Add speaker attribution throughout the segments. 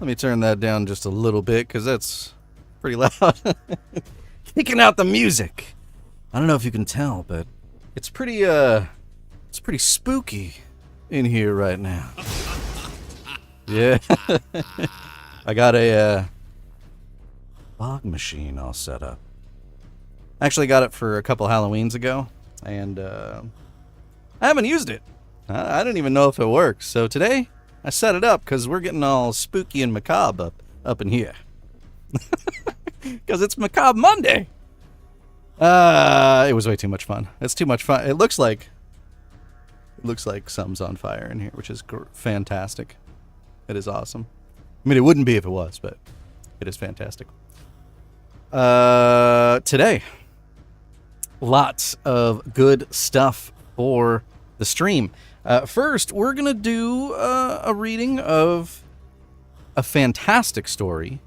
Speaker 1: Let me turn that down just a little bit, because that's pretty loud. Kicking out the music. I don't know if you can tell, but it's pretty spooky in here right now. Yeah. I got a fog machine all set up. I actually got it for a couple Halloweens ago, and I haven't used it. I didn't even know if it works. So today, I set it up because we're getting all spooky and macabre up in here. Because it's Macabre Monday. It was way too much fun. It's too much fun. It looks like something's on fire in here, which is fantastic. It is awesome. I mean, it wouldn't be if it was, but it is fantastic. Today, lots of good stuff for the stream. First, we're going to do a reading of a fantastic story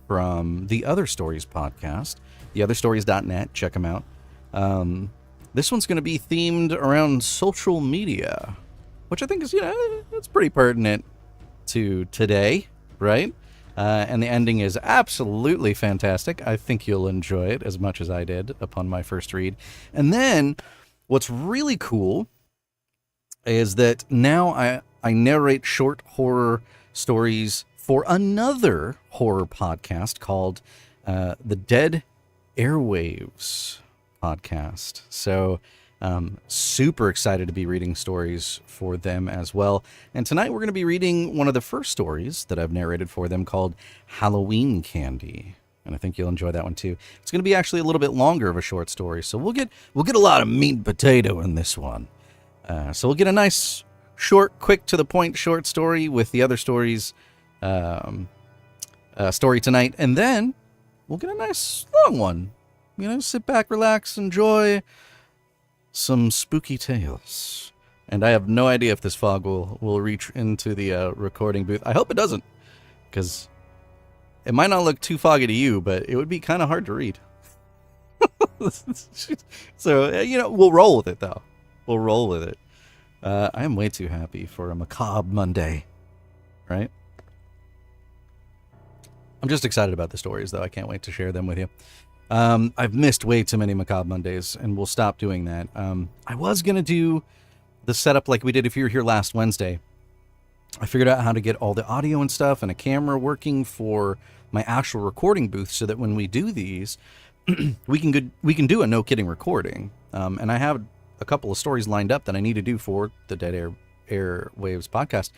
Speaker 1: from the Other Stories podcast, theotherstories.net. Check them out. This one's going to be themed around social media, which I think is, it's pretty pertinent to today, right? And the ending is absolutely fantastic. I think you'll enjoy it as much as I did upon my first read. And then what's really cool is that now I narrate short horror stories for another horror podcast called the Dead Airwaves Podcast. So super excited to be reading stories for them as well. And tonight we're going to be reading one of the first stories that I've narrated for them called Halloween Candy. And I think you'll enjoy that one too. It's going to be actually a little bit longer of a short story, so we'll get a lot of meat and potato in this one. So we'll get a nice, short, quick to the point short story with the Other Stories story tonight, and then we'll get a nice long one. Sit back, relax, enjoy some spooky tales. And I have no idea if this fog will reach into the recording booth. I hope it doesn't, because it might not look too foggy to you, but it would be kind of hard to read. So, we'll roll with it, though. We'll roll with it. I am way too happy for a Macabre Monday, right? I'm just excited about the stories, though. I can't wait to share them with you. I've missed way too many Macabre Mondays, and we'll stop doing that. I was going to do the setup like we did if you were here last Wednesday. I figured out how to get all the audio and stuff and a camera working for my actual recording booth so that when we do these, we can do a no-kidding recording. And I have a couple of stories lined up that I need to do for the Dead Airwaves podcast,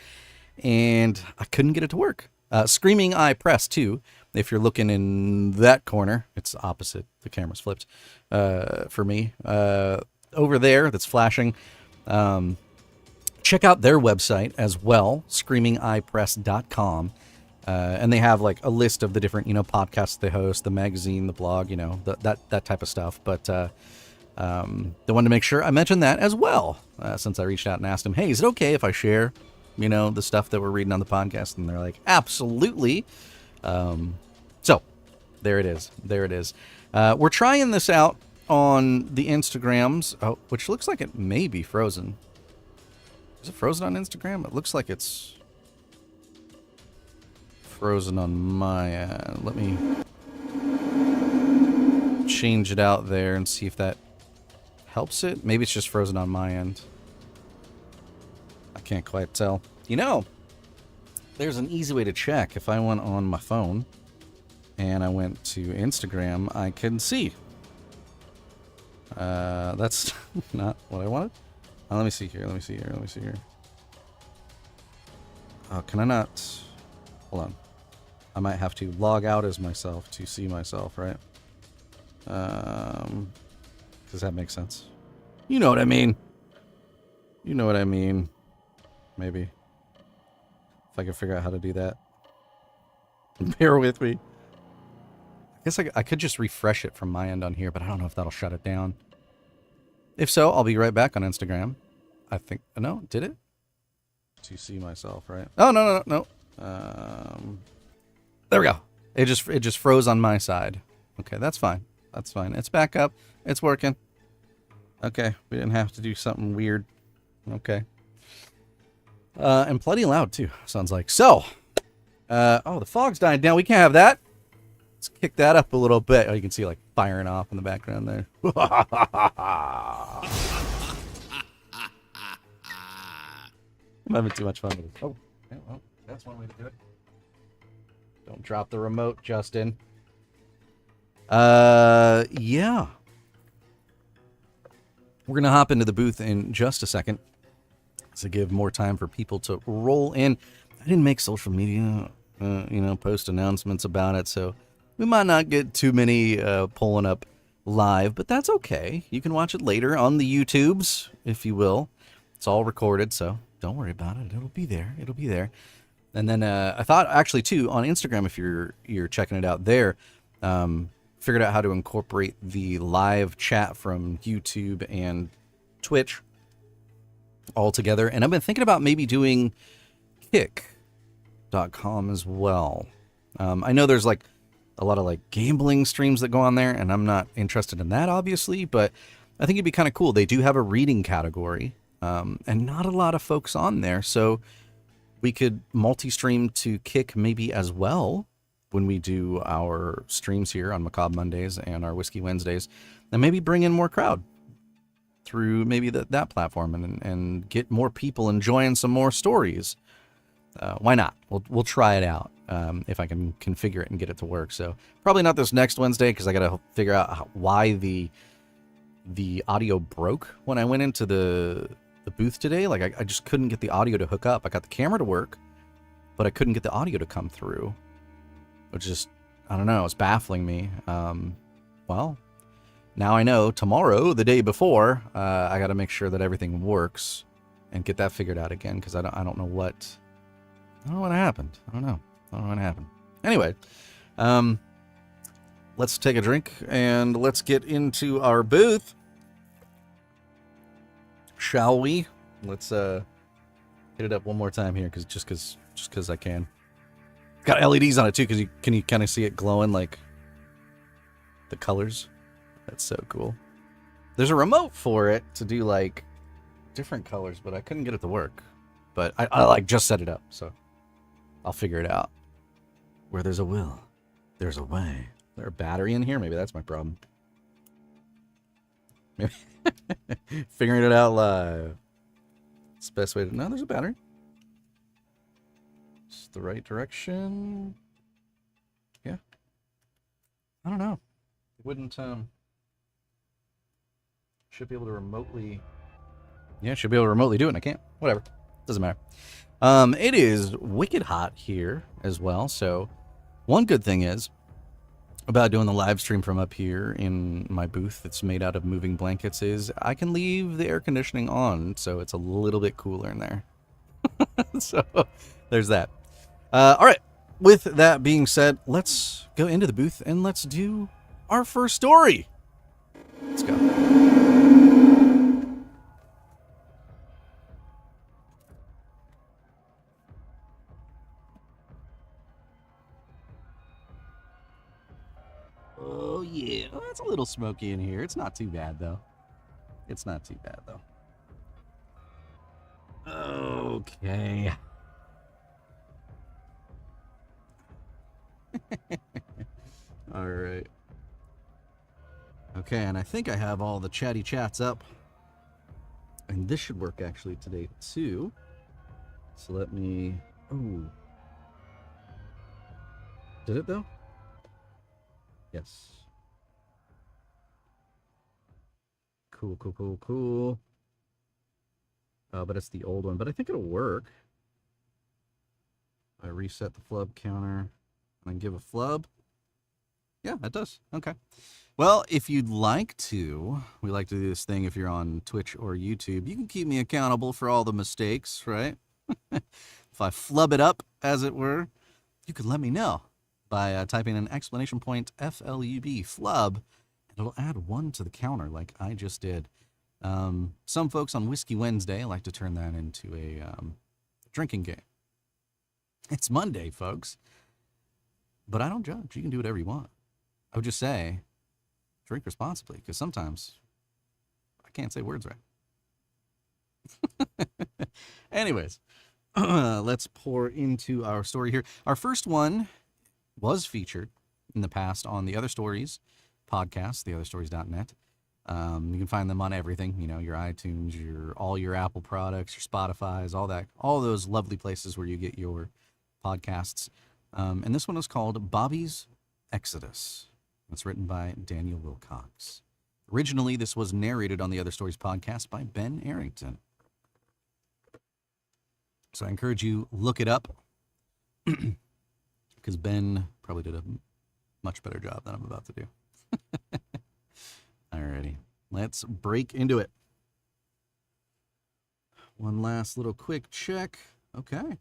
Speaker 1: and I couldn't get it to work. Screaming Eye Press, too. If you're looking in that corner, it's opposite. The camera's flipped for me. Over there, that's flashing. Check out their website as well, screamingeyepress.com. And they have like a list of the different, podcasts they host, the magazine, the blog, that type of stuff. But they wanted to make sure I mentioned that as well, since I reached out and asked them, hey, is it okay if I share, the stuff that we're reading on the podcast? And they're like, absolutely. So there it is. We're trying this out on the Instagrams, which looks like it may be frozen. Is it frozen on Instagram? It looks like it's frozen on my end. Let me change it out there and see if that helps it. Maybe it's just frozen on my end. I can't quite tell. There's an easy way to check. If I went on my phone and I went to Instagram, I can see. That's not what I wanted. Let me see here. Oh, can I not? Hold on. I might have to log out as myself to see myself, right? Does that make sense? You know what I mean. Maybe. If I can figure out how to do that. Bear with me. I guess I could just refresh it from my end on here, but I don't know if that'll shut it down. If so, I'll be right back on Instagram. I think... No, did it? To see myself, right? Oh, no. There we go. It just froze on my side. Okay, that's fine. It's back up. It's working. Okay, we didn't have to do something weird. Okay. And plenty loud, too, sounds like. So, Oh, the fog's dying down. We can't have that. Let's kick that up a little bit. Oh, you can see like firing off in the background there. I'm having too much fun with it. Oh, yeah, well, that's one way to do it. Don't drop the remote, Justin. Yeah. We're going to hop into the booth in just a second to give more time for people to roll in. I didn't make social media, post announcements about it, so we might not get too many pulling up live, but that's okay. You can watch it later on the YouTubes, if you will. It's all recorded, so don't worry about it. It'll be there. It'll be there. And then I thought, actually, too, on Instagram, if you're checking it out there, figured out how to incorporate the live chat from YouTube and Twitch all together. And I've been thinking about maybe doing kick.com as well. I know there's like a lot of like gambling streams that go on there, and I'm not interested in that, obviously, but I think it'd be kind of cool. They do have a reading category, and not a lot of folks on there. So we could multi-stream to Kick maybe as well when we do our streams here on Macabre Mondays and our Whiskey Wednesdays, and maybe bring in more crowd through maybe that platform and get more people enjoying some more stories. Why not? We'll try it out if I can configure it and get it to work. So probably not this next Wednesday because I got to figure out why the audio broke when I went into the booth today. Like I just couldn't get the audio to hook up. I got the camera to work, but I couldn't get the audio to come through, which just, I don't know, it's baffling me. Well, now I know tomorrow, the day before, I got to make sure that everything works and get that figured out again because I don't know what happened. I don't know what happened. Anyway, let's take a drink and let's get into our booth. Shall we? Let's hit it up one more time here because I can. Got LEDs on it too, because can you kind of see it glowing like the colors? That's so cool. There's a remote for it to do like different colors, but I couldn't get it to work. But I like just set it up, so I'll figure it out. Where there's a will, there's a way. Is there a battery in here? Maybe that's my problem. Maybe figuring it out live. It's the best way to. No, there's a battery. It's the right direction. Yeah. I don't know. It wouldn't. Should be able to remotely. Yeah, should be able to remotely do it, and I can't. Whatever. Doesn't matter. It is wicked hot here as well. So, one good thing is about doing the live stream from up here in my booth that's made out of moving blankets is I can leave the air conditioning on, so it's a little bit cooler in there. So, there's that. All right. With that being said, let's go into the booth and let's do our first story. Let's go. Oh, yeah. Well, it's a little smoky in here. It's not too bad, though. Okay. All right. Okay, and I think I have all the chatty chats up. And this should work actually today, too. So let me... Oh. Did it, though? Yes. Cool. But it's the old one. But I think it'll work. I reset the flub counter and then give a flub. Yeah, it does. Okay. Well, if you'd like to, we like to do this thing if you're on Twitch or YouTube. You can keep me accountable for all the mistakes, right? If I flub it up, as it were, you can let me know by typing an exclamation point FLUB, flub, and it'll add 1 to the counter like I just did. Some folks on Whiskey Wednesday like to turn that into a drinking game. It's Monday, folks. But I don't judge. You can do whatever you want. I would just say, drink responsibly, because sometimes I can't say words right. Anyways, let's pour into our story here. Our first one was featured in the past on the Other Stories podcast, theotherstories.net. You can find them on everything, your iTunes, all your Apple products, your Spotify's, all those lovely places where you get your podcasts. And this one is called Bobby's Exodus. It's written by Daniel Wilcox. Originally, this was narrated on the Other Stories podcast by Ben Arrington. So I encourage you, look it up, because Ben probably did a much better job than I'm about to do. Alrighty, let's break into it. One last little quick check. Okay.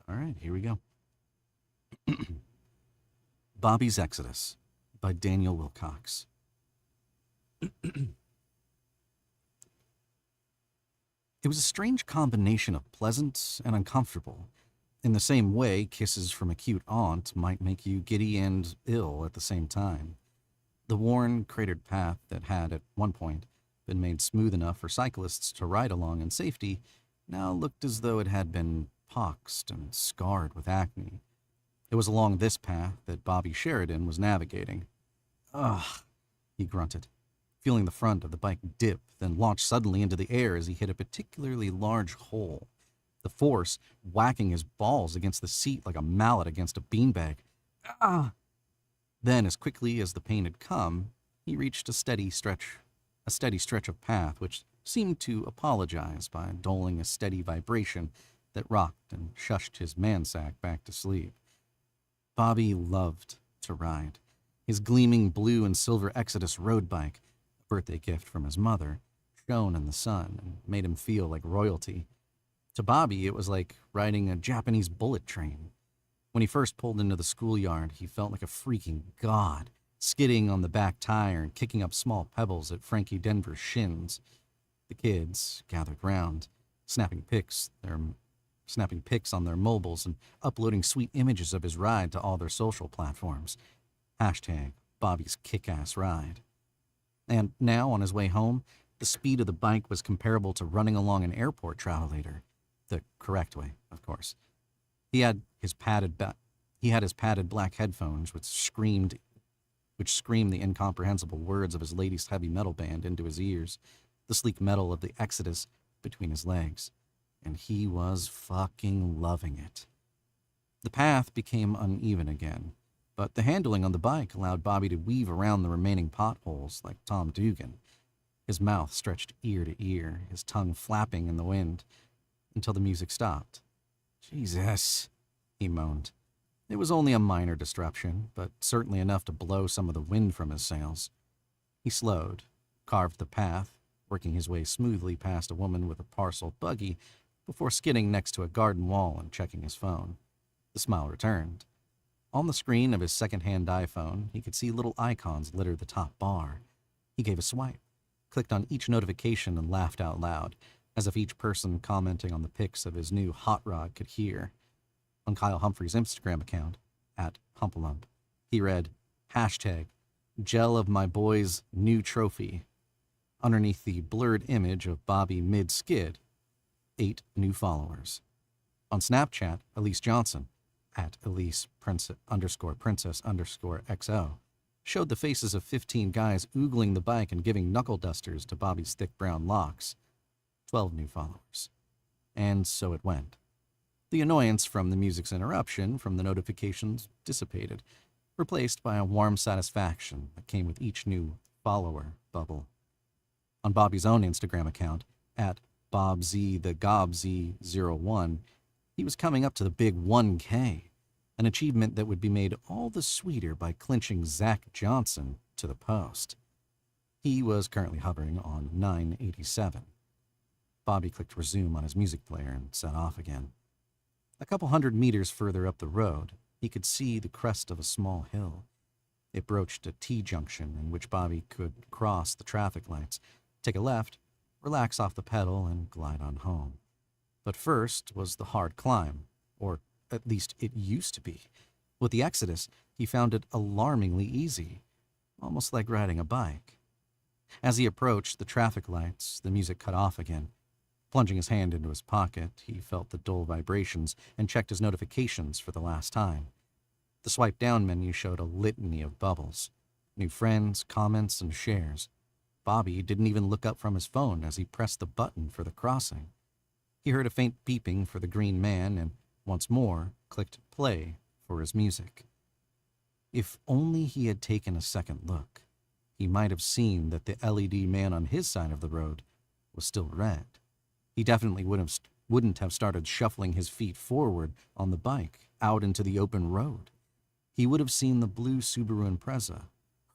Speaker 1: All right, here we go. Bobby's Exodus by Daniel Wilcox. It was a strange combination of pleasant and uncomfortable. In the same way, kisses from a cute aunt might make you giddy and ill at the same time. The worn, cratered path that had, at one point, been made smooth enough for cyclists to ride along in safety now looked as though it had been poxed and scarred with acne. It was along this path that Bobby Sheridan was navigating. Ugh, he grunted, feeling the front of the bike dip, then launch suddenly into the air as he hit a particularly large hole, the force whacking his balls against the seat like a mallet against a beanbag. Ah! Then, as quickly as the pain had come, he reached a steady stretch of path which seemed to apologize by doling a steady vibration that rocked and shushed his man-sack back to sleep. Bobby loved to ride. His gleaming blue and silver Exodus road bike, a birthday gift from his mother, shone in the sun and made him feel like royalty. To Bobby, it was like riding a Japanese bullet train. When he first pulled into the schoolyard, he felt like a freaking god, skidding on the back tire and kicking up small pebbles at Frankie Denver's shins. The kids gathered round, snapping pics on their mobiles and uploading sweet images of his ride to all their social platforms. Hashtag Bobby's kick-ass ride. And now, on his way home, the speed of the bike was comparable to running along an airport travelator. The correct way, of course. He had his padded black headphones, which screamed the incomprehensible words of his latest heavy metal band into his ears, the sleek metal of the Exodus between his legs, and he was fucking loving it. The path became uneven again, but the handling on the bike allowed Bobby to weave around the remaining potholes like Tom Dugan, his mouth stretched ear to ear, his tongue flapping in the wind, until the music stopped. Jesus, he moaned. It was only a minor disruption, but certainly enough to blow some of the wind from his sails. He slowed, carved the path, working his way smoothly past a woman with a parcel buggy before skidding next to a garden wall and checking his phone. The smile returned. On the screen of his second-hand iPhone, he could see little icons litter the top bar. He gave a swipe, clicked on each notification, and laughed out loud, as if each person commenting on the pics of his new hot rod could hear. On Kyle Humphrey's Instagram account, @Humpalump, he read, hashtag, gel of my boy's new trophy. Underneath the blurred image of Bobby mid-skid, 8 new followers. On Snapchat, Elise Johnson, @Elise_princess_XO, showed the faces of 15 guys oogling the bike and giving knuckle dusters to Bobby's thick brown locks. 12 new followers. And so it went. The annoyance from the music's interruption from the notifications dissipated, replaced by a warm satisfaction that came with each new follower bubble. On Bobby's own Instagram account, @BobZTheGobZ01, he was coming up to the big 1K, an achievement that would be made all the sweeter by clinching Zach Johnson to the post. He was currently hovering on 987. Bobby clicked resume on his music player and set off again. A couple 100 meters further up the road, he could see the crest of a small hill. It broached a T-junction in which Bobby could cross the traffic lights, take a left, relax off the pedal, and glide on home. But first was the hard climb, or at least it used to be. With the Exodus, he found it alarmingly easy, almost like riding a bike. As he approached the traffic lights, the music cut off again. Plunging his hand into his pocket, he felt the dull vibrations and checked his notifications for the last time. The swipe down menu showed a litany of bubbles, new friends, comments, and shares. Bobby didn't even look up from his phone as he pressed the button for the crossing. He heard a faint beeping for the green man and, once more, clicked play for his music. If only he had taken a second look, he might have seen that the LED man on his side of the road was still red. He definitely wouldn't have started shuffling his feet forward on the bike out into the open road. He would have seen the blue Subaru Impreza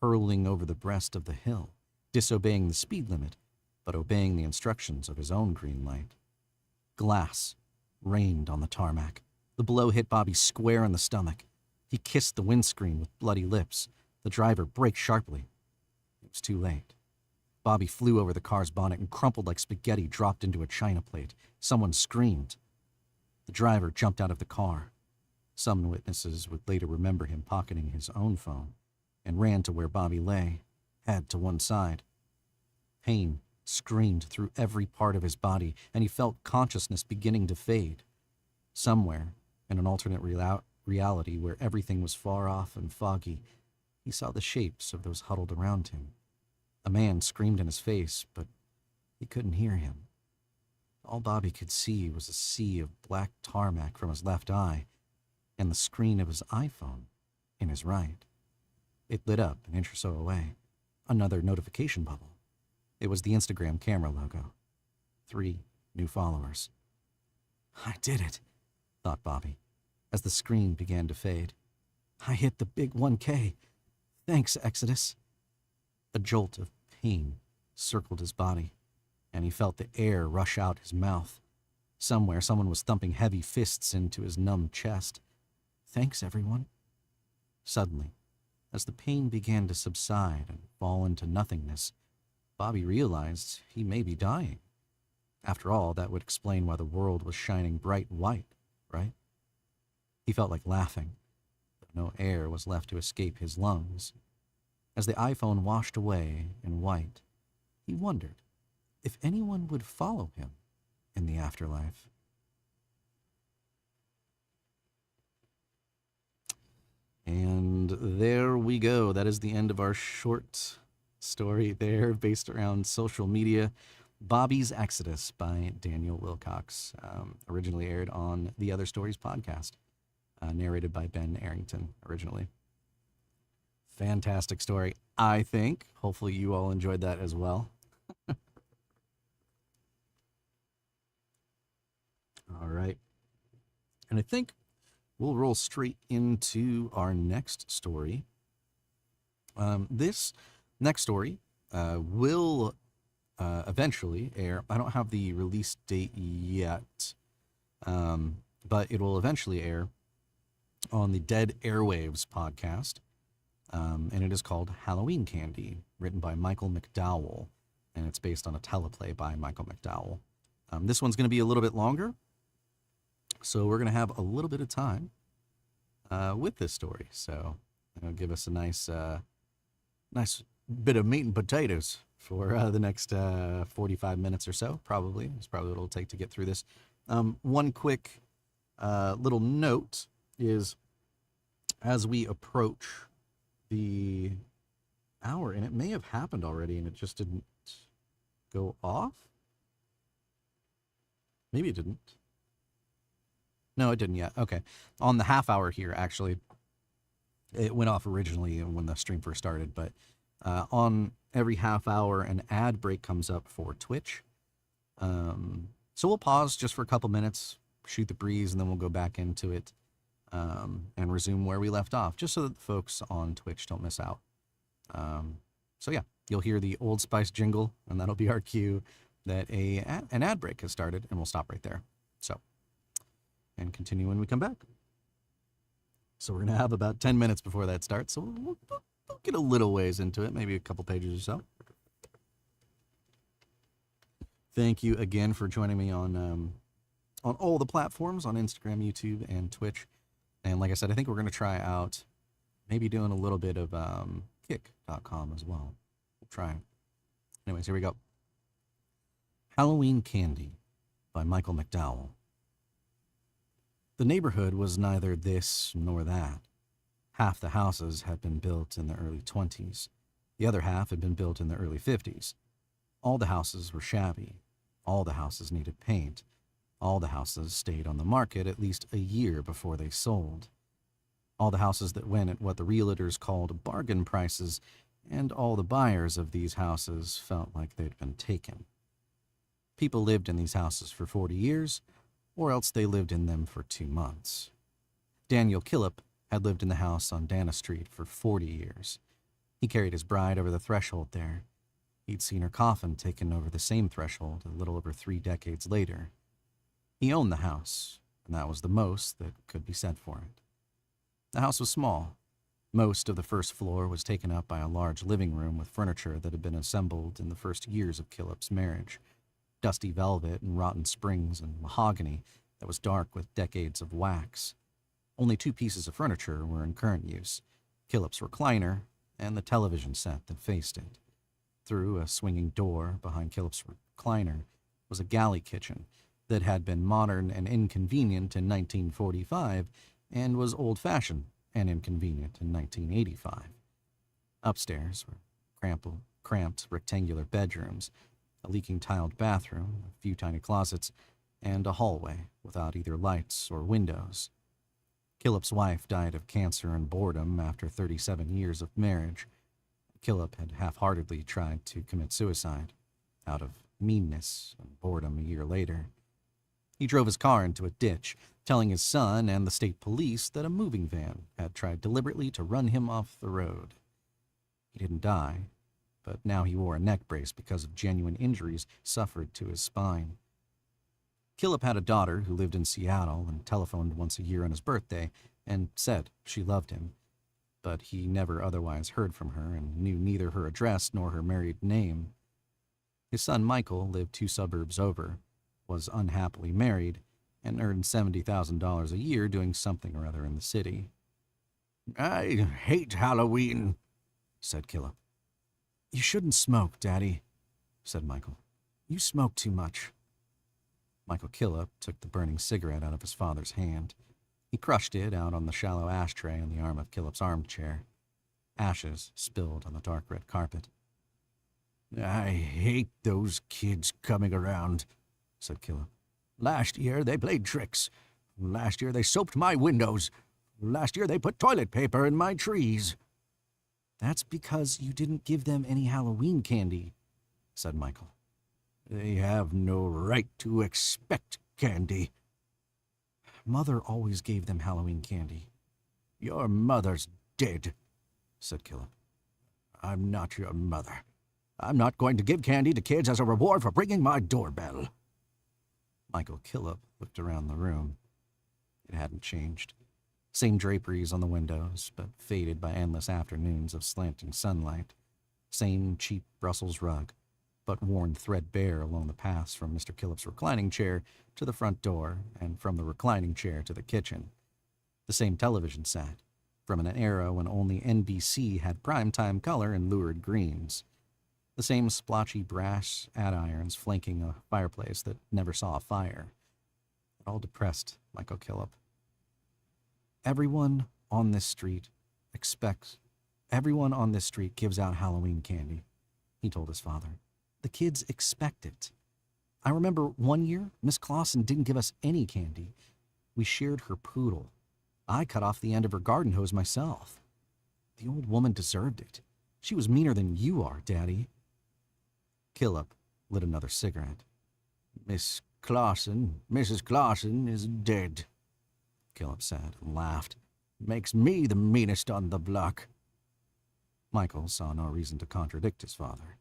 Speaker 1: hurling over the breast of the hill, disobeying the speed limit, but obeying the instructions of his own green light. Glass rained on the tarmac. The blow hit Bobby square in the stomach. He kissed the windscreen with bloody lips. The driver braked sharply. It was too late. Bobby flew over the car's bonnet and crumpled like spaghetti dropped into a china plate. Someone screamed. The driver jumped out of the car. Some witnesses would later remember him pocketing his own phone and ran to where Bobby lay, head to one side. Pain screamed through every part of his body, and he felt consciousness beginning to fade. Somewhere, in an alternate reality where everything was far off and foggy, he saw the shapes of those huddled around him. A man screamed in his face, but he couldn't hear him. All Bobby could see was a sea of black tarmac from his left eye and the screen of his iPhone in his right. It lit up an inch or so away. Another notification bubble. It was the Instagram camera logo. 3 new followers. I did it, thought Bobby, as the screen began to fade. I hit the big 1K. Thanks, Exodus. A jolt of pain circled his body, and he felt the air rush out his mouth. Somewhere, someone was thumping heavy fists into his numb chest. Thanks, everyone. Suddenly, as the pain began to subside and fall into nothingness, Bobby realized he may be dying. After all, that would explain why the world was shining bright white, right? He felt like laughing, but no air was left to escape his lungs. As the iPhone washed away in white, he wondered if anyone would follow him in the afterlife. And there we go. That is the end of our short story there based around social media. Bobby's Exodus by Daniel Wilcox, originally aired on the Other Stories podcast, narrated by Ben Arrington originally. Fantastic story, I think. Hopefully you all enjoyed that as well. All right. And I think we'll roll straight into our next story. This next story will eventually air. I don't have the release date yet, but it will eventually air on the Dead Airwaves podcast. And it is called Halloween Candy, written by Michael McDowell, and it's based on a teleplay by Michael McDowell. This one's going to be a little bit longer, so we're going to have a little bit of time with this story. So it'll give us a nice bit of meat and potatoes for the next 45 minutes or so, probably. It's probably what it'll take to get through this. One quick little note is, as we approach the hour, and it may have happened already and it just didn't go off. Maybe it didn't. No, it didn't yet. Okay. On the half hour here, actually, it went off originally when the stream first started, but on every half hour, an ad break comes up for Twitch. So we'll pause just for a couple minutes, shoot the breeze, and then we'll go back into it and resume where we left off, just so that the folks on Twitch don't miss out. So yeah, you'll hear the Old Spice jingle, and that'll be our cue that an ad break has started, and we'll stop right there. So, and continue when we come back. So we're going to have about 10 minutes before that starts, so we'll get a little ways into it, maybe a couple pages or so. Thank you again for joining me on all the platforms, on Instagram, YouTube, and Twitch. And like I said, I think we're going to try out maybe doing a little bit of kick.com as well. We'll try. Anyways, here we go. Halloween Candy by Michael McDowell. The neighborhood was neither this nor that. Half the houses had been built in the early 20s. The other half had been built in the early 50s. All the houses were shabby. All the houses needed paint. All the houses stayed on the market at least a year before they sold. All the houses that went at what the realtors called bargain prices, and all the buyers of these houses felt like they'd been taken. People lived in these houses for 40 years, or else they lived in them for 2 months. Daniel Killip had lived in the house on Dana Street for 40 years. He carried his bride over the threshold there. He'd seen her coffin taken over the same threshold a little over 3 decades later. He owned the house, and that was the most that could be said for it. The house was small. Most of the first floor was taken up by a large living room with furniture that had been assembled in the first years of Killip's marriage. Dusty velvet and rotten springs and mahogany that was dark with decades of wax. Only 2 pieces of furniture were in current use, Killip's recliner and the television set that faced it. Through a swinging door behind Killip's recliner was a galley kitchen that had been modern and inconvenient in 1945 and was old-fashioned and inconvenient in 1985. Upstairs were cramped rectangular bedrooms, a leaking tiled bathroom, a few tiny closets, and a hallway without either lights or windows. Killip's wife died of cancer and boredom after 37 years of marriage. Killip had half-heartedly tried to commit suicide, out of meanness and boredom a year later. He drove his car into a ditch, telling his son and the state police that a moving van had tried deliberately to run him off the road. He didn't die, but now he wore a neck brace because of genuine injuries suffered to his spine. Killip had a daughter who lived in Seattle and telephoned once a year on his birthday and said she loved him, but he never otherwise heard from her and knew neither her address nor her married name. His son Michael lived 2 suburbs over, was unhappily married, and earned $70,000 a year doing something or other in the city.
Speaker 2: "I hate Halloween," said Killip.
Speaker 1: "You shouldn't smoke, Daddy," said Michael. "You smoke too much." Michael Killip took the burning cigarette out of his father's hand. He crushed it out on the shallow ashtray on the arm of Killip's armchair. Ashes spilled on the dark red carpet.
Speaker 2: "I hate those kids coming around," said Killip. "Last year they played tricks. Last year they soaped my windows. Last year they put toilet paper in my trees."
Speaker 1: "That's because you didn't give them any Halloween candy," said Michael.
Speaker 2: "They have no right to expect candy."
Speaker 1: "Mother always gave them Halloween candy."
Speaker 2: "Your mother's dead,"
Speaker 1: said Killip.
Speaker 2: "I'm not your mother. I'm not going to give candy to kids as a reward for ringing my doorbell."
Speaker 1: Michael Killip looked around the room. It hadn't changed. Same draperies on the windows, but faded by endless afternoons of slanting sunlight. Same cheap Brussels rug, but worn threadbare along the paths from Mr. Killip's reclining chair to the front door and from the reclining chair to the kitchen. The same television set, from an era when only NBC had primetime color and lurid greens. The same splotchy brass andirons flanking a fireplace that never saw a fire. It all depressed Michael Killip. Everyone on this street gives out Halloween candy, he told his father. The kids expect it. I remember one year, Miss Clausen didn't give us any candy. We shared her poodle. I cut off the end of her garden hose myself. The old woman deserved it. She was meaner than you are, Daddy. Killip lit another cigarette.
Speaker 2: Mrs. Clausen is dead," Killip said and laughed. "Makes me the meanest on the block."
Speaker 1: Michael saw no reason to contradict his father.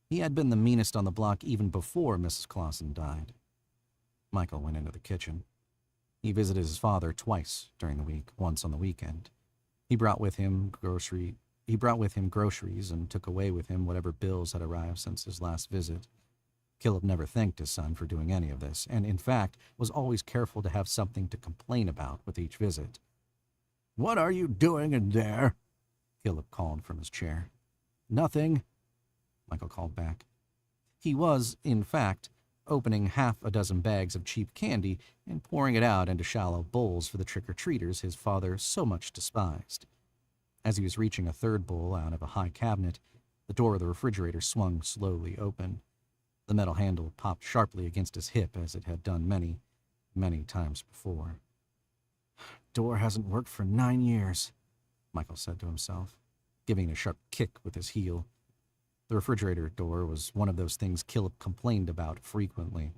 Speaker 1: He had been the meanest on the block even before Mrs. Clausen died. Michael went into the kitchen. He visited his father twice during the week, once on the weekend. He brought with him groceries and took away with him whatever bills had arrived since his last visit. Killip never thanked his son for doing any of this, and in fact was always careful to have something to complain about with each visit.
Speaker 2: "What are you doing in there?"
Speaker 1: Killip called from his chair. "Nothing," Michael called back. He was, in fact, opening half a dozen bags of cheap candy and pouring it out into shallow bowls for the trick-or-treaters his father so much despised. As he was reaching a third bowl out of a high cabinet, the door of the refrigerator swung slowly open. The metal handle popped sharply against his hip as it had done many, many times before. "Door hasn't worked for 9 years," Michael said to himself, giving it a sharp kick with his heel. The refrigerator door was one of those things Killip complained about frequently.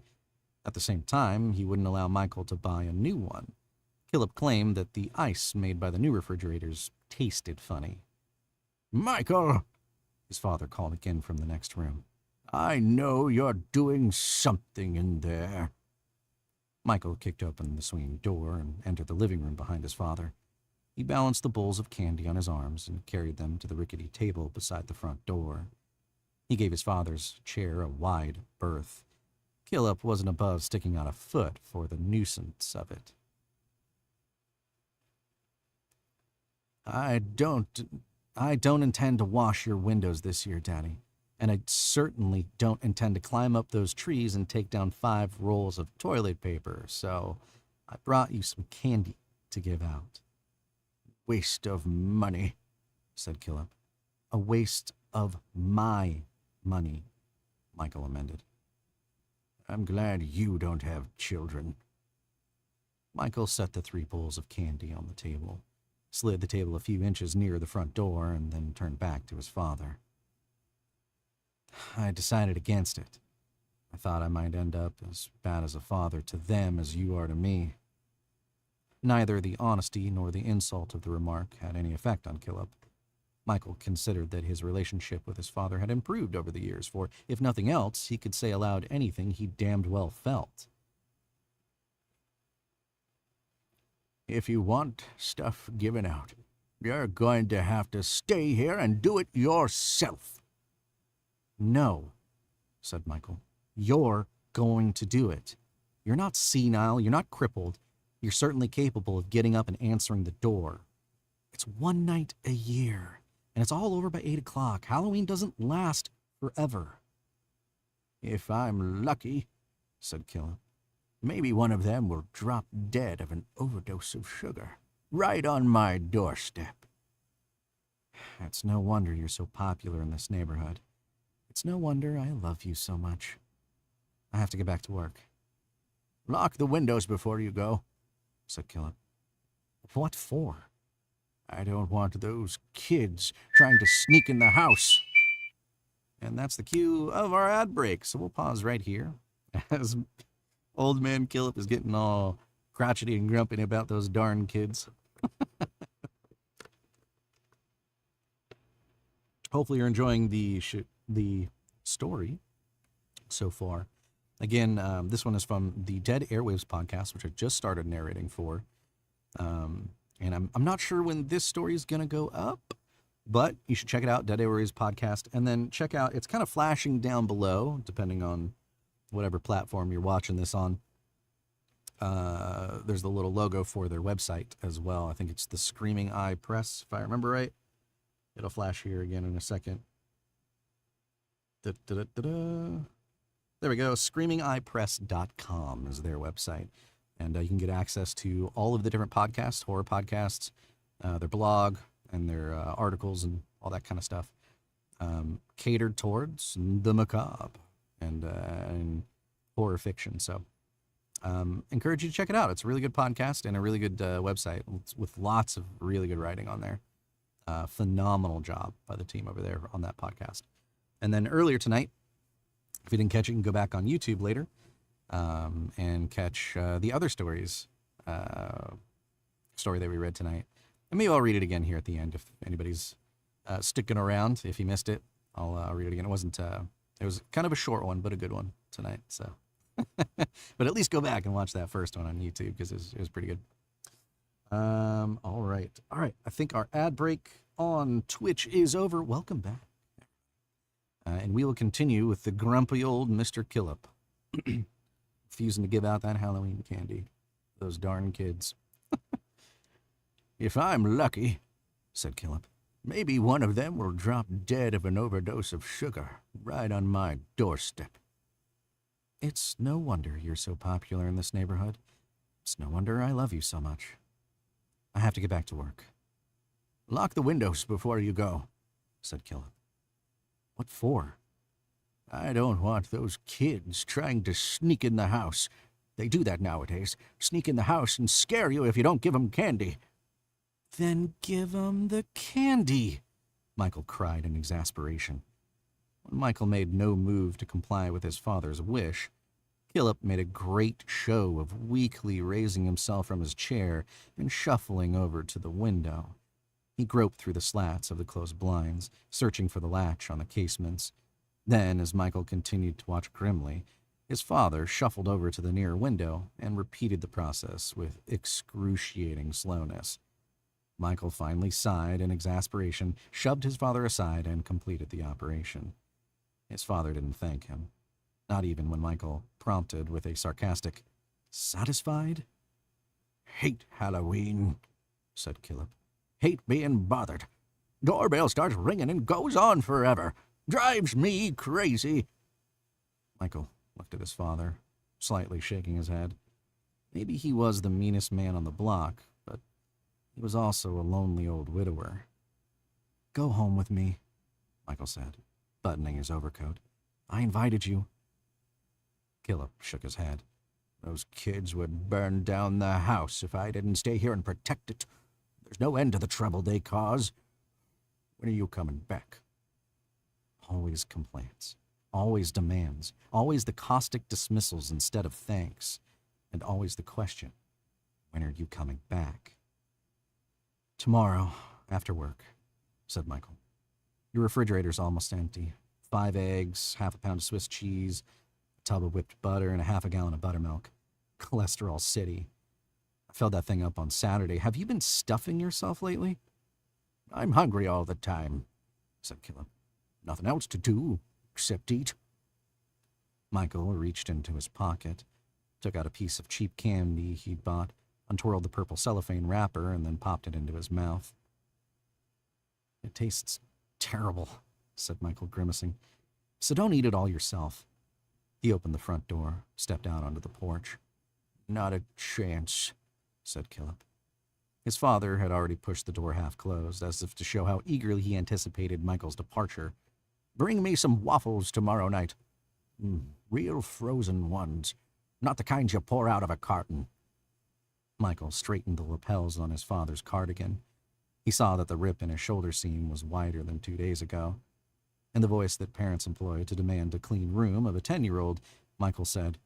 Speaker 1: At the same time, he wouldn't allow Michael to buy a new one. Killip claimed that the ice made by the new refrigerators tasted funny.
Speaker 2: "Michael,"
Speaker 1: his father called again from the next room.
Speaker 2: "I know you're doing something in there."
Speaker 1: Michael kicked open the swinging door and entered the living room behind his father. He balanced the bowls of candy on his arms and carried them to the rickety table beside the front door. He gave his father's chair a wide berth. Killip wasn't above sticking out a foot for the nuisance of it. I don't intend to wash your windows this year, Daddy. And I certainly don't intend to climb up those trees and take down 5 rolls of toilet paper, so I brought you some candy to give out."
Speaker 2: "Waste of money,"
Speaker 1: said Killip. "A waste of my money," Michael amended.
Speaker 2: "I'm glad you don't have children."
Speaker 1: Michael set the 3 bowls of candy on the table, slid the table a few inches nearer the front door, and then turned back to his father. "I decided against it. I thought I might end up as bad as a father to them as you are to me." Neither the honesty nor the insult of the remark had any effect on Killip. Michael considered that his relationship with his father had improved over the years, for if nothing else, he could say aloud anything he damned well felt.
Speaker 2: "If you want stuff given out, you're going to have to stay here and do it yourself."
Speaker 1: "No," said Michael. "You're going to do it. You're not senile, you're not crippled. You're certainly capable of getting up and answering the door. It's one night a year, and it's all over by 8 o'clock. Halloween doesn't last forever."
Speaker 2: "If I'm lucky," said Killip, "maybe one of them will drop dead of an overdose of sugar right on my doorstep."
Speaker 1: "It's no wonder you're so popular in this neighborhood. It's no wonder I love you so much. I have to get back to work."
Speaker 2: "Lock the windows before you go,"
Speaker 1: said Killip. "What for?"
Speaker 2: "I don't want those kids trying to sneak in the house."
Speaker 1: And that's the cue of our ad break, so we'll pause right here as old man Killip is getting all crotchety and grumpy about those darn kids. Hopefully you're enjoying the story so far. Again, this one is from the Dead Airwaves Podcast, which I just started narrating for. And I'm not sure when this story is going to go up, but you should check it out, Dead Airwaves Podcast. And then check out, it's kind of flashing down below, depending on whatever platform you're watching this on. There's the little logo for their website as well. I think it's the Screaming Eye Press, if I remember right. It'll flash here again in a second. There we go. ScreamingEyePress.com is their website. And you can get access to all of the different podcasts, horror podcasts, their blog, and their articles and all that kind of stuff. Catered towards the macabre and horror fiction. So encourage you to check it out. It's a really good podcast and a really good website with lots of really good writing on there. Phenomenal job by the team over there on that podcast. And then earlier tonight, if you didn't catch it, you can go back on YouTube later and catch the other story that we read tonight. And maybe I'll read it again here at the end if anybody's sticking around. If you missed it, I'll read it again. It was kind of a short one, but a good one tonight. So, but at least go back and watch that first one on YouTube because it was pretty good. All right. I think our ad break on Twitch is over. Welcome back. And we will continue with the grumpy old Mr. Killip, refusing to give out that Halloween candy. Those darn kids.
Speaker 2: "If I'm lucky," said Killip, "maybe one of them will drop dead of an overdose of sugar right on my doorstep." It's no wonder you're so popular in this neighborhood. It's no wonder I love you so much. I have to get back to work. Lock the windows before you go, said Killup. What for? I don't want those kids trying to sneak in the house. They do that nowadays. Sneak in the house and scare you if you don't give them candy. Then give them the candy, Michael cried in exasperation. When Michael made no move to comply with his father's wish, Killup made a great show of weakly raising himself from his chair and shuffling over to the window. He groped through the slats of the closed blinds, searching for the latch on the casements. Then, as Michael continued to watch grimly, his father shuffled over to the near window and repeated the process with excruciating slowness. Michael finally sighed in exasperation, shoved his father aside, and completed the operation. His father didn't thank him, not even when Michael prompted with a sarcastic, "Satisfied?" "Hate Halloween," said Killup. "Hate being bothered. Doorbell starts ringing and goes on forever. Drives me crazy." Michael looked at his father, slightly shaking his head. Maybe he was the meanest man on the block, but he was also a lonely old widower. "Go home with me," Michael said, buttoning his overcoat. "I invited you." Killup shook his head. "Those kids would burn down the house if I didn't stay here and protect it. There's no end to the trouble they cause. When are you coming back?" Always complaints, always demands, always the caustic dismissals instead of thanks, and always the question, "When are you coming back?" "Tomorrow, after work," said Michael. "Your refrigerator's almost empty. 5 eggs, half a pound of Swiss cheese, a tub of whipped butter, and a half a gallon of buttermilk. Cholesterol City. I filled that thing up on Saturday. Have you been stuffing yourself lately?" "I'm hungry all the time," said Killup. "Nothing else to do except eat." Michael reached into his pocket, took out a piece of cheap candy he'd bought, untwirled the purple cellophane wrapper, and then popped it into his mouth. "It tastes terrible," said Michael, grimacing. "So don't eat it all yourself." He opened the front door, stepped out onto the porch. "Not a chance," said Killup. His father had already pushed the door half closed, as if to show how eagerly he anticipated Michael's departure. "Bring me some waffles tomorrow night. Real frozen ones, not the kinds you pour out of a carton." Michael straightened the lapels on his father's cardigan. He saw that the rip in his shoulder seam was wider than 2 days ago. In the voice that parents employ to demand a clean room of a 10-year-old, Michael said,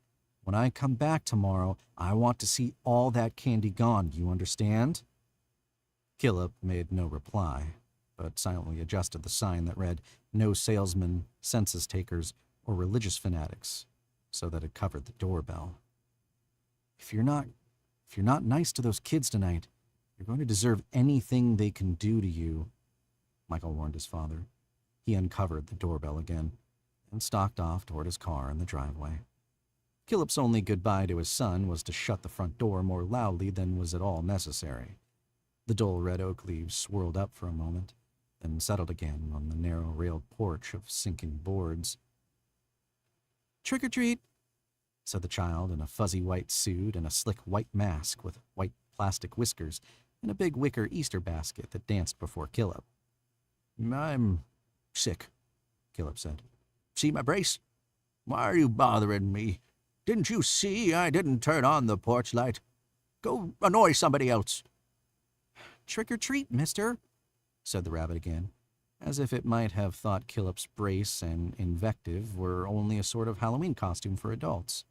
Speaker 2: "When I come back tomorrow, I want to see all that candy gone, you understand?" Killup made no reply, but silently adjusted the sign that read, "No salesmen, census takers, or religious fanatics," so that it covered the doorbell. If you're not nice to those kids tonight, you're going to deserve anything they can do to you," Michael warned his father. He uncovered the doorbell again and stalked off toward his car in the driveway. Killup's only goodbye to his son was to shut the front door more loudly than was at all necessary. The dull red oak leaves swirled up for a moment, then settled again on the narrow railed porch of sinking boards. "Trick or treat," said the child in a fuzzy white suit and a slick white mask with white plastic whiskers and a big wicker Easter basket that danced before Killup. "I'm sick," Killup said. "See my brace? Why are you bothering me? Didn't you see I didn't turn on the porch light? Go annoy somebody else." "Trick or treat, mister," said the rabbit again, as if it might have thought Killup's brace and invective were only a sort of Halloween costume for adults.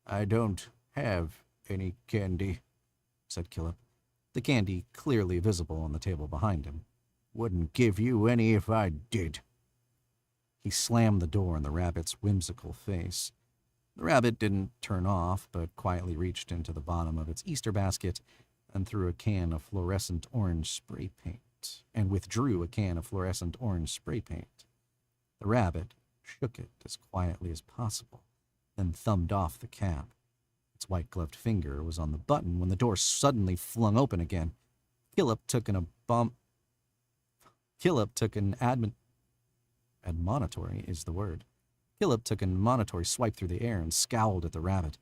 Speaker 2: "I don't have any candy," said Killup, the candy clearly visible on the table behind him. "Wouldn't give you any if I did." He slammed the door in the rabbit's whimsical face. The rabbit didn't turn off, but quietly reached into the bottom of its Easter basket and threw a can of fluorescent orange spray paint, and withdrew a can of fluorescent orange spray paint. The rabbit shook it as quietly as possible, then thumbed off the cap. Its white-gloved finger was on the button when the door suddenly flung open again. Killup took an admonitory is the word. Philip took an admonitory swipe through the air and scowled at the rabbit.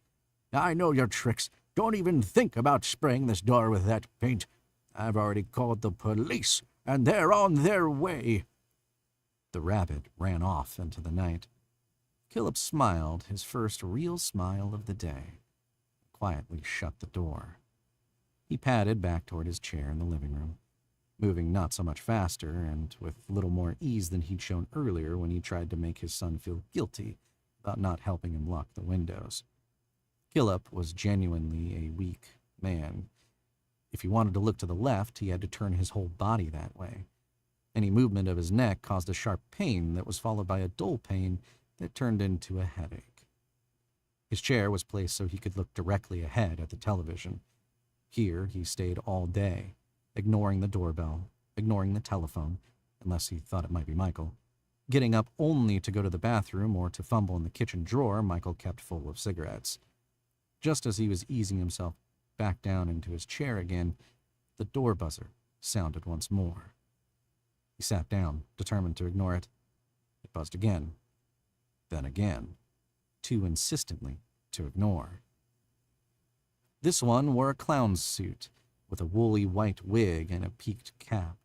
Speaker 2: I know your tricks. Don't even think about spraying this door with that paint. I've already called the police, and they're on their way. The rabbit ran off into the night. Philip smiled, his first real smile of the day, quietly shut the door. He padded back toward his chair in the living room, moving not so much faster and with little more ease than he'd shown earlier when he tried to make his son feel guilty about not helping him lock the windows. Philip was genuinely a weak man. If he wanted to look to the left, he had to turn his whole body that way. Any movement of his neck caused a sharp pain that was followed by a dull pain that turned into a headache. His chair was placed so he could look directly ahead at the television. Here he stayed all day, ignoring the doorbell, ignoring the telephone, unless he thought it might be Michael, getting up only to go to the bathroom or to fumble in the kitchen drawer Michael kept full of cigarettes. Just as he was easing himself back down into his chair again, the door buzzer sounded once more. He sat down, determined to ignore it. It buzzed again, then again, too insistently to ignore. This one wore a clown's suit, with a woolly white wig and a peaked cap.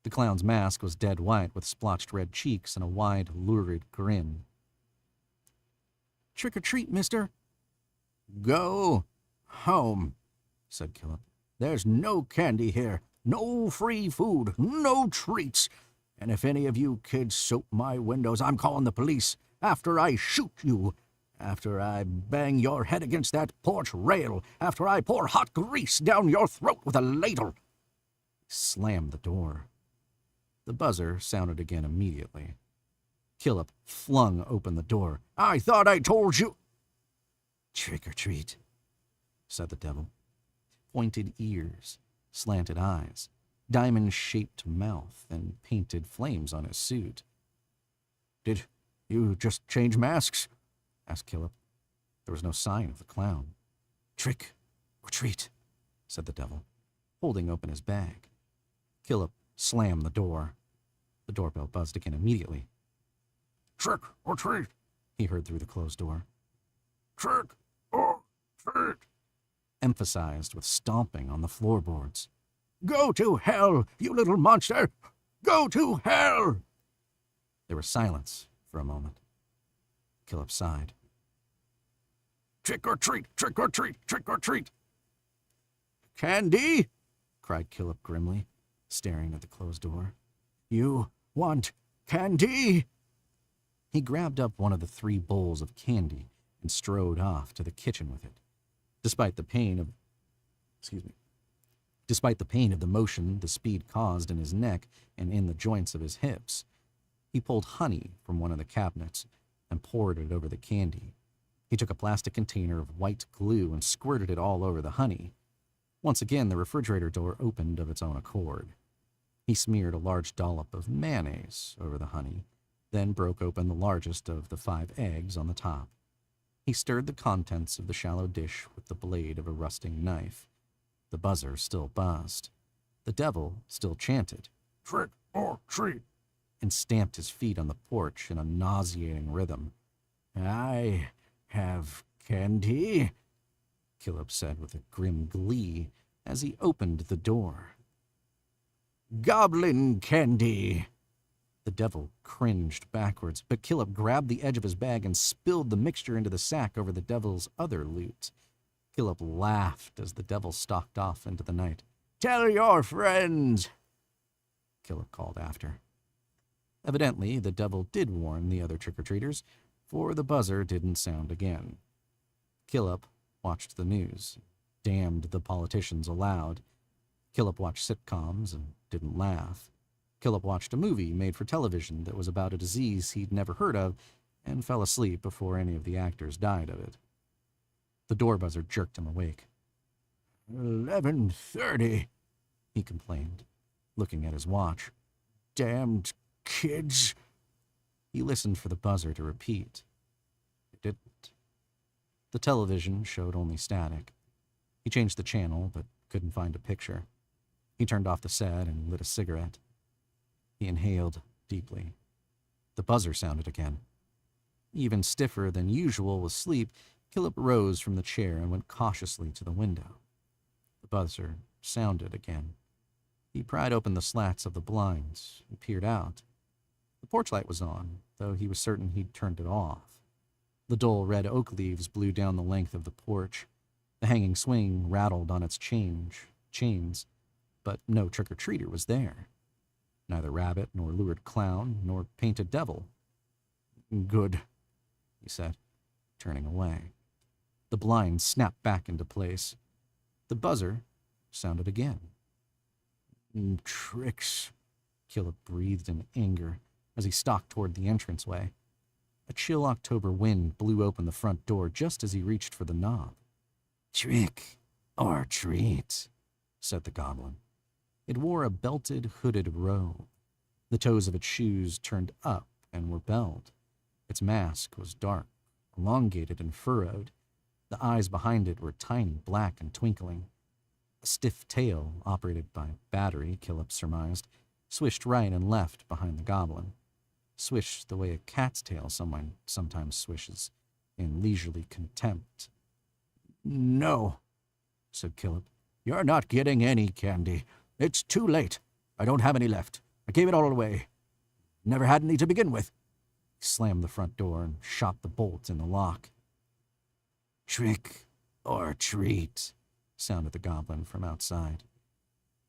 Speaker 2: The clown's mask was dead white with splotched red cheeks and a wide, lurid grin. "Trick or treat, mister." "Go home," said Philip. "There's no candy here, no free food, no treats. And if any of you kids soap my windows, I'm calling the police. After I shoot you, after I bang your head against that porch rail, after I pour hot grease down your throat with a ladle." He slammed the door. The buzzer sounded again immediately. Philip flung open the door. "I thought I told you." "Trick or treat," said the devil. Pointed ears, slanted eyes, diamond-shaped mouth, and painted flames on his suit. "Did you just change masks?" asked Philip. There was no sign of the clown. "Trick or treat," said the devil, holding open his bag. Philip slammed the door. The doorbell buzzed again immediately. "Trick or treat," he heard through the closed door. "Trick or treat," emphasized with stomping on the floorboards. "Go to hell, you little monster! Go to hell!" There was silence for a moment. Philip sighed. "Trick or treat, trick or treat, trick or treat." "Candy?" cried Philip grimly, staring at the closed door. "You want candy?" He grabbed up one of the 3 bowls of candy and strode off to the kitchen with it. Despite the pain of the motion the speed caused in his neck and in the joints of his hips, he pulled honey from one of the cabinets and poured it over the candy. He took a plastic container of white glue and squirted it all over the honey. Once again, the refrigerator door opened of its own accord. He smeared a large dollop of mayonnaise over the honey, then broke open the largest of the 5 eggs on the top. He stirred the contents of the shallow dish with the blade of a rusting knife. The buzzer still buzzed. The devil still chanted, "Trick or treat," and stamped his feet on the porch in a nauseating rhythm. "I have candy," Philip said with a grim glee as he opened the door. "Goblin candy." The devil cringed backwards, but Philip grabbed the edge of his bag and spilled the mixture into the sack over the devil's other loot. Philip laughed as the devil stalked off into the night. "Tell your friends," Philip called after. Evidently, the devil did warn the other trick-or-treaters, for the buzzer didn't sound again. Philip watched the news, damned the politicians aloud. Philip watched sitcoms and didn't laugh. Philip watched a movie made for television that was about a disease he'd never heard of and fell asleep before any of the actors died of it. The door buzzer jerked him awake. 11:30, he complained, looking at his watch. "Damned kids." He listened for the buzzer to repeat. It didn't. The television showed only static. He changed the channel, but couldn't find a picture. He turned off the set and lit a cigarette. He inhaled deeply. The buzzer sounded again.
Speaker 1: Even stiffer than usual with sleep, Killup rose from the chair and went cautiously to the window. The buzzer sounded again. He pried open the slats of the blinds and peered out. The porch light was on, though he was certain he'd turned it off. The dull red oak leaves blew down the length of the porch. The hanging swing rattled on its chains, but no trick-or-treater was there. Neither rabbit, nor lured clown, nor painted devil. "Good," he said, turning away. The blind snapped back into place. The buzzer sounded again. "Tricks," Killup breathed in anger as he stalked toward the entranceway. A chill October wind blew open the front door just as he reached for the knob. "Trick or treat," said the goblin. It wore a belted, hooded robe. The toes of its shoes turned up and were belled. Its mask was dark, elongated and furrowed. The eyes behind it were tiny, black and twinkling. A stiff tail, operated by battery, Killup surmised, swished right and left behind the goblin. Swished the way a cat's tail sometimes swishes, in leisurely contempt. "No," said Killup. "You're not getting any candy. It's too late. I don't have any left. I gave it all away. Never had any to begin with." He slammed the front door and shot the bolt in the lock. "Trick or treat," sounded the goblin from outside.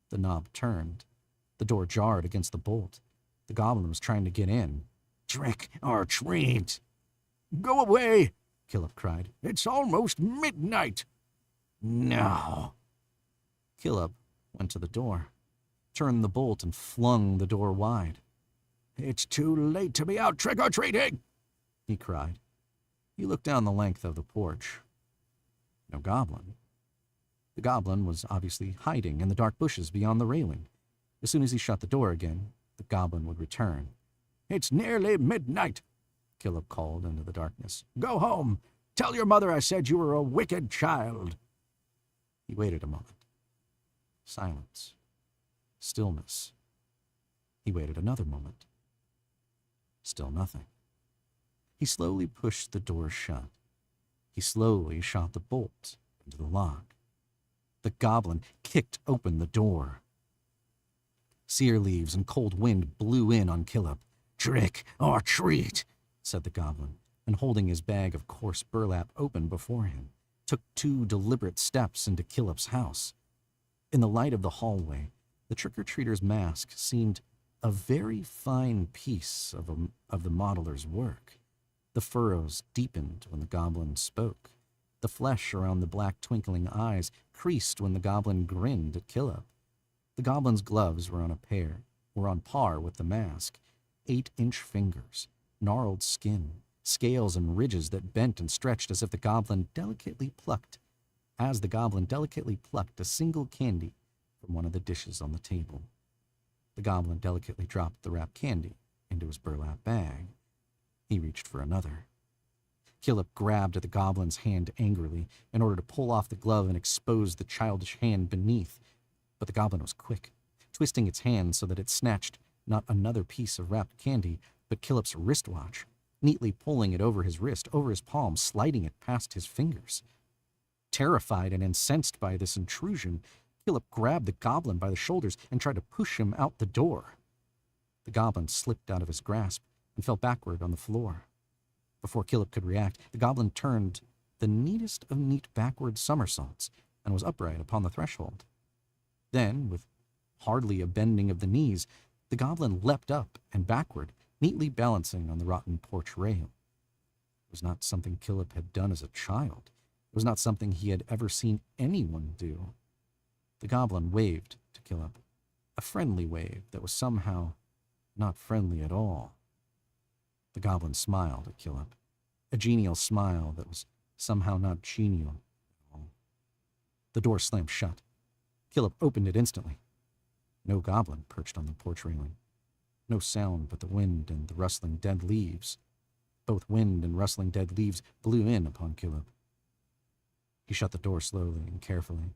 Speaker 1: The knob turned. The door jarred against the bolt. The goblin was trying to get in. "Trick or treat." "Go away," Killup cried. "It's almost midnight." "No." Killup went to the door, turned the bolt, and flung the door wide. "It's too late to be out trick-or-treating," he cried. He looked down the length of the porch. No goblin. The goblin was obviously hiding in the dark bushes beyond the railing. As soon as he shut the door again, the goblin would return. "It's nearly midnight," Killup called into the darkness. "Go home. Tell your mother I said you were a wicked child." He waited a moment. Silence. Stillness. He waited another moment. Still nothing. He slowly pushed the door shut. He slowly shot the bolt into the lock. The goblin kicked open the door. Sear leaves and cold wind blew in on Killup. "Trick or treat," said the goblin, and holding his bag of coarse burlap open before him, took 2 deliberate steps into Killup's house. In the light of the hallway, the trick-or-treater's mask seemed a very fine piece of the modeler's work. The furrows deepened when the goblin spoke. The flesh around the black twinkling eyes creased when the goblin grinned at Killup. The goblin's gloves were on par with the mask. 8-inch fingers, gnarled skin, scales and ridges that bent and stretched as the goblin delicately plucked a single candy from one of the dishes on the table. The goblin delicately dropped the wrapped candy into his burlap bag. He reached for another. Killup grabbed at the goblin's hand angrily in order to pull off the glove and expose the childish hand beneath. But the goblin was quick, twisting its hand so that it snatched not another piece of wrapped candy, but Killup's wristwatch, neatly pulling it over his wrist, over his palm, sliding it past his fingers. Terrified and incensed by this intrusion, Killup grabbed the goblin by the shoulders and tried to push him out the door. The goblin slipped out of his grasp and fell backward on the floor. Before Killup could react, the goblin turned the neatest of neat backward somersaults and was upright upon the threshold. Then, with hardly a bending of the knees, the goblin leapt up and backward, neatly balancing on the rotten porch rail. It was not something Killup had done as a child. It was not something he had ever seen anyone do. The goblin waved to Killup, a friendly wave that was somehow not friendly at all. The goblin smiled at Killup, a genial smile that was somehow not genial at all. The door slammed shut. Killup opened it instantly. No goblin perched on the porch railing. No sound but the wind and the rustling dead leaves. Both wind and rustling dead leaves blew in upon Killup. He shut the door slowly and carefully.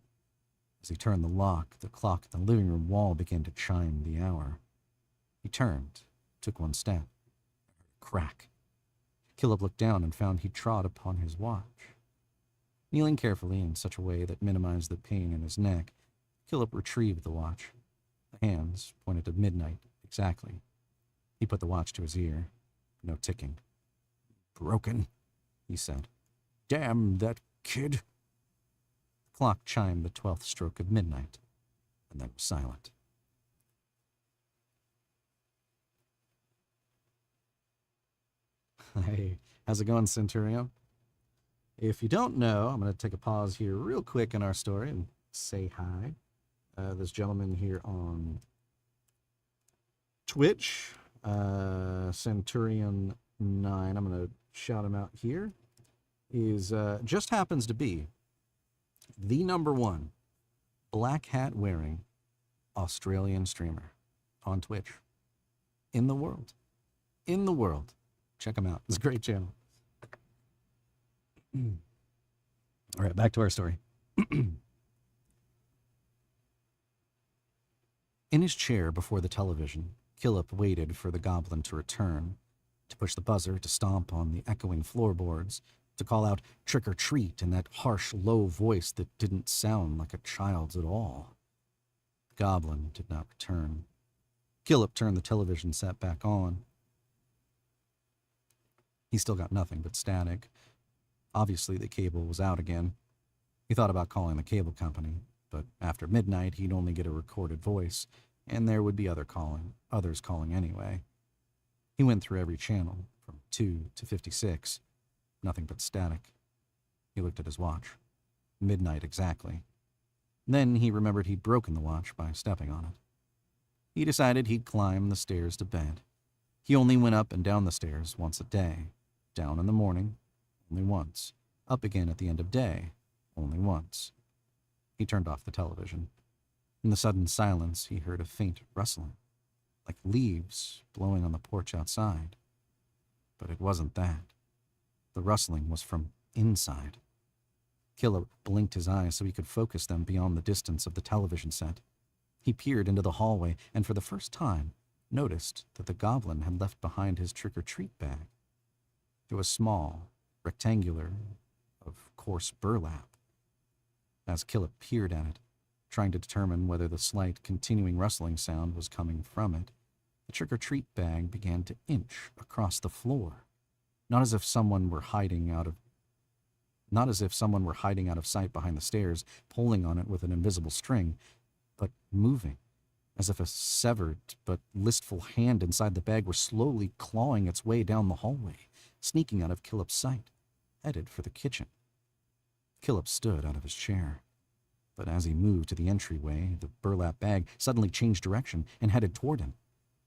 Speaker 1: As he turned the lock, the clock at the living room wall began to chime the hour. He turned, took one step. Crack.
Speaker 2: Killip looked down and found he trod upon his watch. Kneeling carefully in such a way that minimized the pain in his neck, Killip retrieved the watch. The hands pointed to midnight exactly. He put the watch to his ear. No ticking. "Broken," he said. "Damn that kid." The clock chimed the 12th stroke of midnight, and then was silent. Hey, how's it going, Centurion? If you don't know, I'm going to take a pause here real quick in our story and say hi. This gentleman here on Twitch, Centurion9, I'm going to shout him out here, is just happens to be the number one black hat wearing Australian streamer on Twitch in the world. In the world. Check him out. It's a great channel. All right, back to our story. In his chair before the television, Killip waited for the goblin to return, to push the buzzer, to stomp on the echoing floorboards, to call out "trick or treat" in that harsh, low voice that didn't sound like a child's at all. The goblin did not return. Killip turned the television set back on. He still got nothing but static. Obviously, the cable was out again. He thought about calling the cable company, but after midnight, he'd only get a recorded voice, and there would be others calling anyway. He went through every channel, from 2 to 56. Nothing but static. He looked at his watch. Midnight exactly. Then he remembered he'd broken the watch by stepping on it. He decided he'd climb the stairs to bed. He only went up and down the stairs once a day. Down in the morning, only once. Up again at the end of day, only once. He turned off the television. In the sudden silence, he heard a faint rustling, like leaves blowing on the porch outside. But it wasn't that. The rustling was from inside. Killip blinked his eyes so he could focus them beyond the distance of the television set. He peered into the hallway and for the first time noticed that the goblin had left behind his trick-or-treat bag. It was small, rectangular, of coarse burlap. As Killip peered at it, trying to determine whether the slight, continuing rustling sound was coming from it, the trick-or-treat bag began to inch across the floor, not as if someone were hiding out of sight behind the stairs, pulling on it with an invisible string, but moving, as if a severed but listful hand inside the bag were slowly clawing its way down the hallway, sneaking out of Killip's sight, headed for the kitchen. Killip stood out of his chair, but as he moved to the entryway, the burlap bag suddenly changed direction and headed toward him.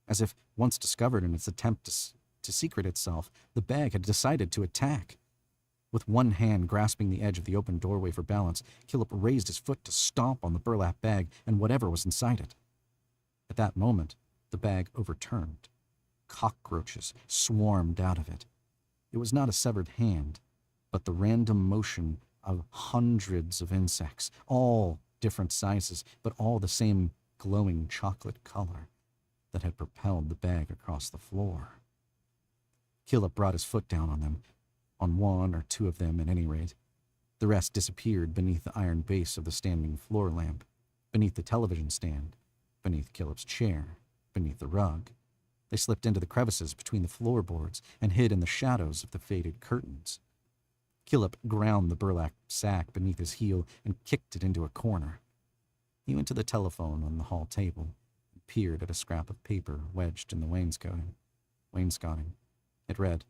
Speaker 2: As if, once discovered in its attempt to secret itself, the bag had decided to attack. With one hand grasping the edge of the open doorway for balance, Killip raised his foot to stomp on the burlap bag and whatever was inside it. At that moment, the bag overturned. Cockroaches swarmed out of it. It was not a severed hand, but the random motion of hundreds of insects, all different sizes, but all the same glowing chocolate color, that had propelled the bag across the floor. Killip brought his foot down on them, on one or two of them at any rate. The rest disappeared beneath the iron base of the standing floor lamp, beneath the television stand, beneath Killip's chair, beneath the rug. They slipped into the crevices between the floorboards and hid in the shadows of the faded curtains. Killip ground the burlap sack beneath his heel and kicked it into a corner. He went to the telephone on the hall table and peered at a scrap of paper wedged in the wainscoting. It read,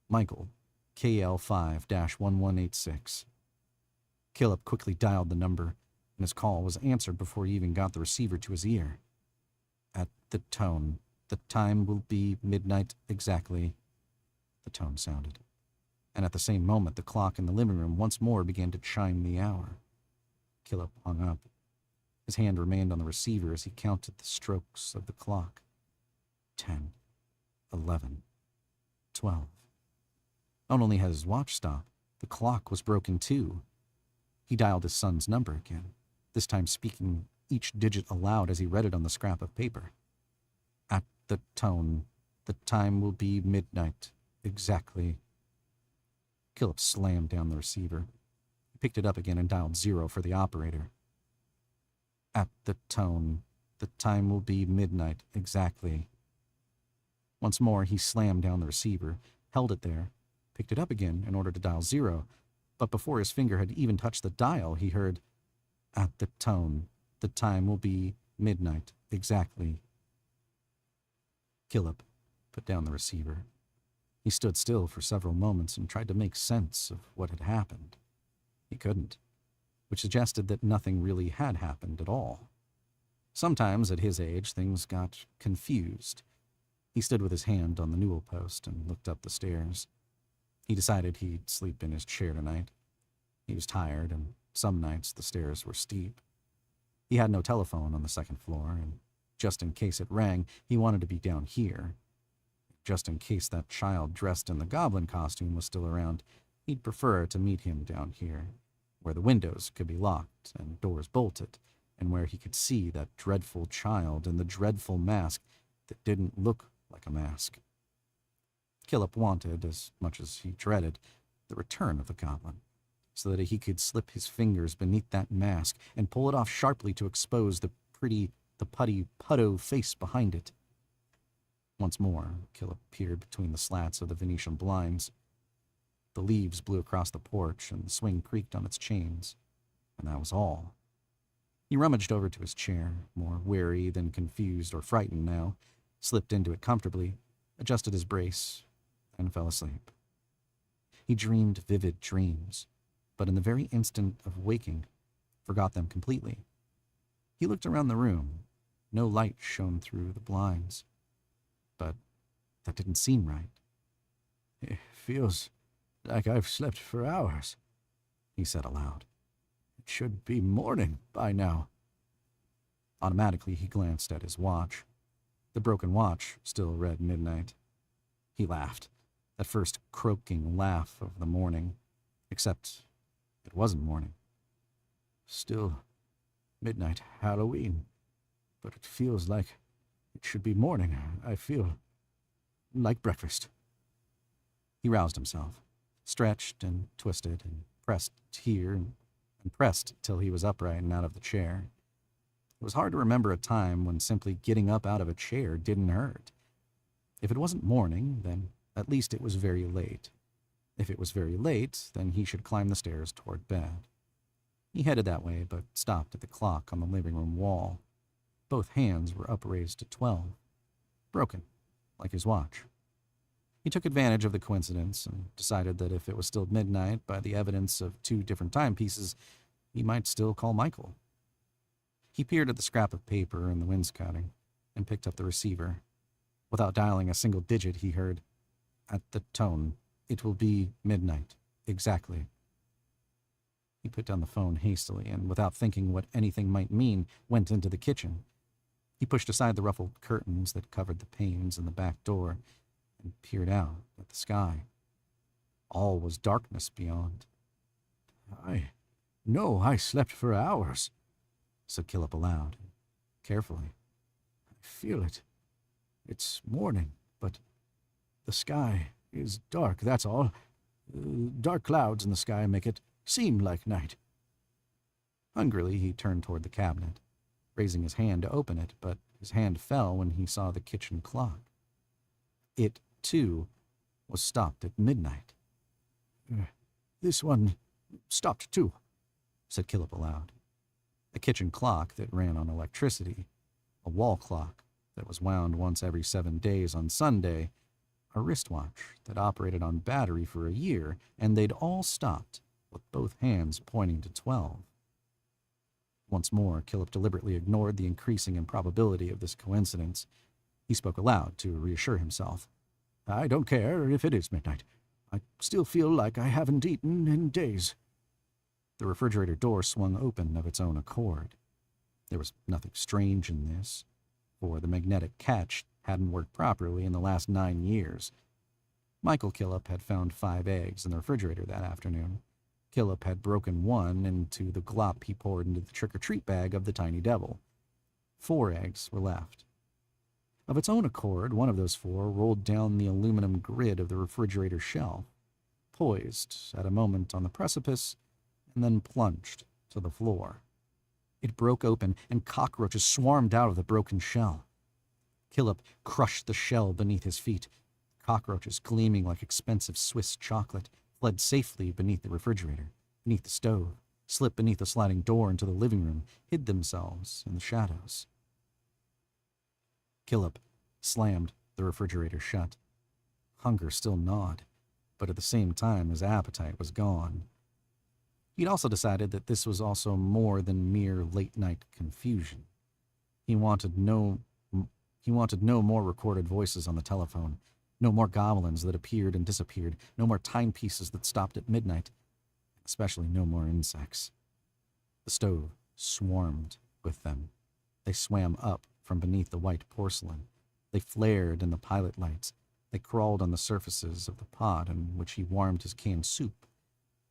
Speaker 2: "Michael, KL5-1186. Killip quickly dialed the number, and his call was answered before he even got the receiver to his ear. At the tone, "The time will be midnight exactly," the tone sounded. And at the same moment, the clock in the living room once more began to chime the hour. Killip hung up. His hand remained on the receiver as he counted the strokes of the clock. 10, 11, 12. Not only had his watch stopped, the clock was broken too. He dialed his son's number again, this time speaking each digit aloud as he read it on the scrap of paper. At the tone, "The time will be midnight exactly," Killip slammed down the receiver. He picked it up again and dialed 0 for the operator. At the tone, the time will be midnight exactly. Once more, he slammed down the receiver, held it there, picked it up again in order to dial 0, but before his finger had even touched the dial, he heard, At the tone, the time will be midnight exactly. Killip put down the receiver. He stood still for several moments and tried to make sense of what had happened. He couldn't, which suggested that nothing really had happened at all. Sometimes, at his age, things got confused. He stood with his hand on the newel post and looked up the stairs. He decided he'd sleep in his chair tonight. He was tired, and some nights the stairs were steep. He had no telephone on the second floor, and just in case it rang, he wanted to be down here. Just in case that child dressed in the goblin costume was still around, he'd prefer to meet him down here, where the windows could be locked and doors bolted, and where he could see that dreadful child in the dreadful mask that didn't look like a mask. Killip wanted, as much as he dreaded, the return of the goblin, so that he could slip his fingers beneath that mask and pull it off sharply to expose the putty putto face behind it. Once more, Killip peered between the slats of the Venetian blinds. The leaves blew across the porch, and the swing creaked on its chains, and that was all. He rummaged over to his chair, more weary than confused or frightened now, slipped into it comfortably, adjusted his brace, and fell asleep. He dreamed vivid dreams, but in the very instant of waking, forgot them completely. He looked around the room. No light shone through the blinds. But that didn't seem right.
Speaker 3: It feels like I've slept for hours,
Speaker 2: he said aloud.
Speaker 3: It should be morning by now.
Speaker 2: Automatically, he glanced at his watch. The broken watch still read midnight. He laughed, that first croaking laugh of the morning, except it wasn't morning.
Speaker 3: Still midnight Halloween, but it feels like it should be morning. I feel like breakfast.
Speaker 2: He roused himself, stretched and twisted and pressed here and pressed till he was upright and out of the chair. It was hard to remember a time when simply getting up out of a chair didn't hurt. If it wasn't morning, then at least it was very late. If it was very late, then he should climb the stairs toward bed. He headed that way, but stopped at the clock on the living room wall. Both hands were upraised to 12, broken, like his watch. He took advantage of the coincidence and decided that if it was still midnight by the evidence of 2 different timepieces, he might still call Michael. He peered at the scrap of paper in the wainscoting and picked up the receiver. Without dialing a single digit, he heard, At the tone, it will be midnight, exactly. He put down the phone hastily and, without thinking what anything might mean, went into the kitchen. He pushed aside the ruffled curtains that covered the panes in the back door and peered out at the sky. All was darkness beyond.
Speaker 3: I know I slept for hours,
Speaker 2: said Killip aloud, carefully.
Speaker 3: I feel it. It's morning, but the sky is dark, that's all. Dark clouds in the sky make it seem like night.
Speaker 2: Hungrily, he turned toward the cabinet, raising his hand to open it, but his hand fell when he saw the kitchen clock. It, too, was stopped at midnight.
Speaker 3: This one stopped too,
Speaker 2: said Killip aloud. A kitchen clock that ran on electricity, a wall clock that was wound once every 7 days on Sunday, a wristwatch that operated on battery for a year, and they'd all stopped, with both hands pointing to 12. Once more, Killip deliberately ignored the increasing improbability of this coincidence. He spoke aloud to reassure himself.
Speaker 3: I don't care if it is midnight. I still feel like I haven't eaten in days.
Speaker 2: The refrigerator door swung open of its own accord. There was nothing strange in this, for the magnetic catch hadn't worked properly in the last 9 years. Michael Killip had found 5 eggs in the refrigerator that afternoon. Killip had broken one into the glop he poured into the trick-or-treat bag of the tiny devil. 4 eggs were left. Of its own accord, one of those 4 rolled down the aluminum grid of the refrigerator shelf,
Speaker 3: poised at a moment on the precipice and then plunged to the floor. It broke open, and cockroaches swarmed out of the broken shell. Killip crushed the shell beneath his feet. Cockroaches, gleaming like expensive Swiss chocolate, fled safely beneath the refrigerator, beneath the stove, slipped beneath the sliding door into the living room, hid themselves in the shadows. Killip slammed the refrigerator shut. Hunger still gnawed, but at the same time his appetite was gone. He'd also decided that this was also more than mere late-night confusion. He wanted no more recorded voices on the telephone, no more goblins that appeared and disappeared, no more timepieces that stopped at midnight, especially no more insects. The stove swarmed with them. They swam up from beneath the white porcelain. They flared in the pilot lights. They crawled on the surfaces of the pot in which he warmed his canned soup.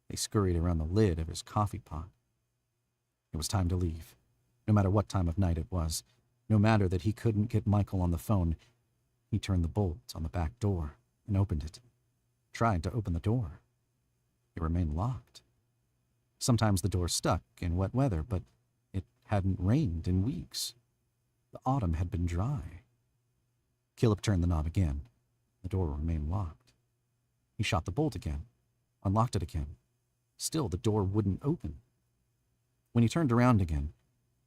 Speaker 3: They scurried around the lid of his coffee pot. It was time to leave, no matter what time of night it was. No matter that he couldn't get Michael on the phone, he turned the bolt on the back door and opened it. Tried to open the door. It remained locked. Sometimes the door stuck in wet weather, but it hadn't rained in weeks. The autumn had been dry. Killip turned the knob again. The door remained locked. He shot the bolt again, unlocked it again. Still, the door wouldn't open. When he turned around again,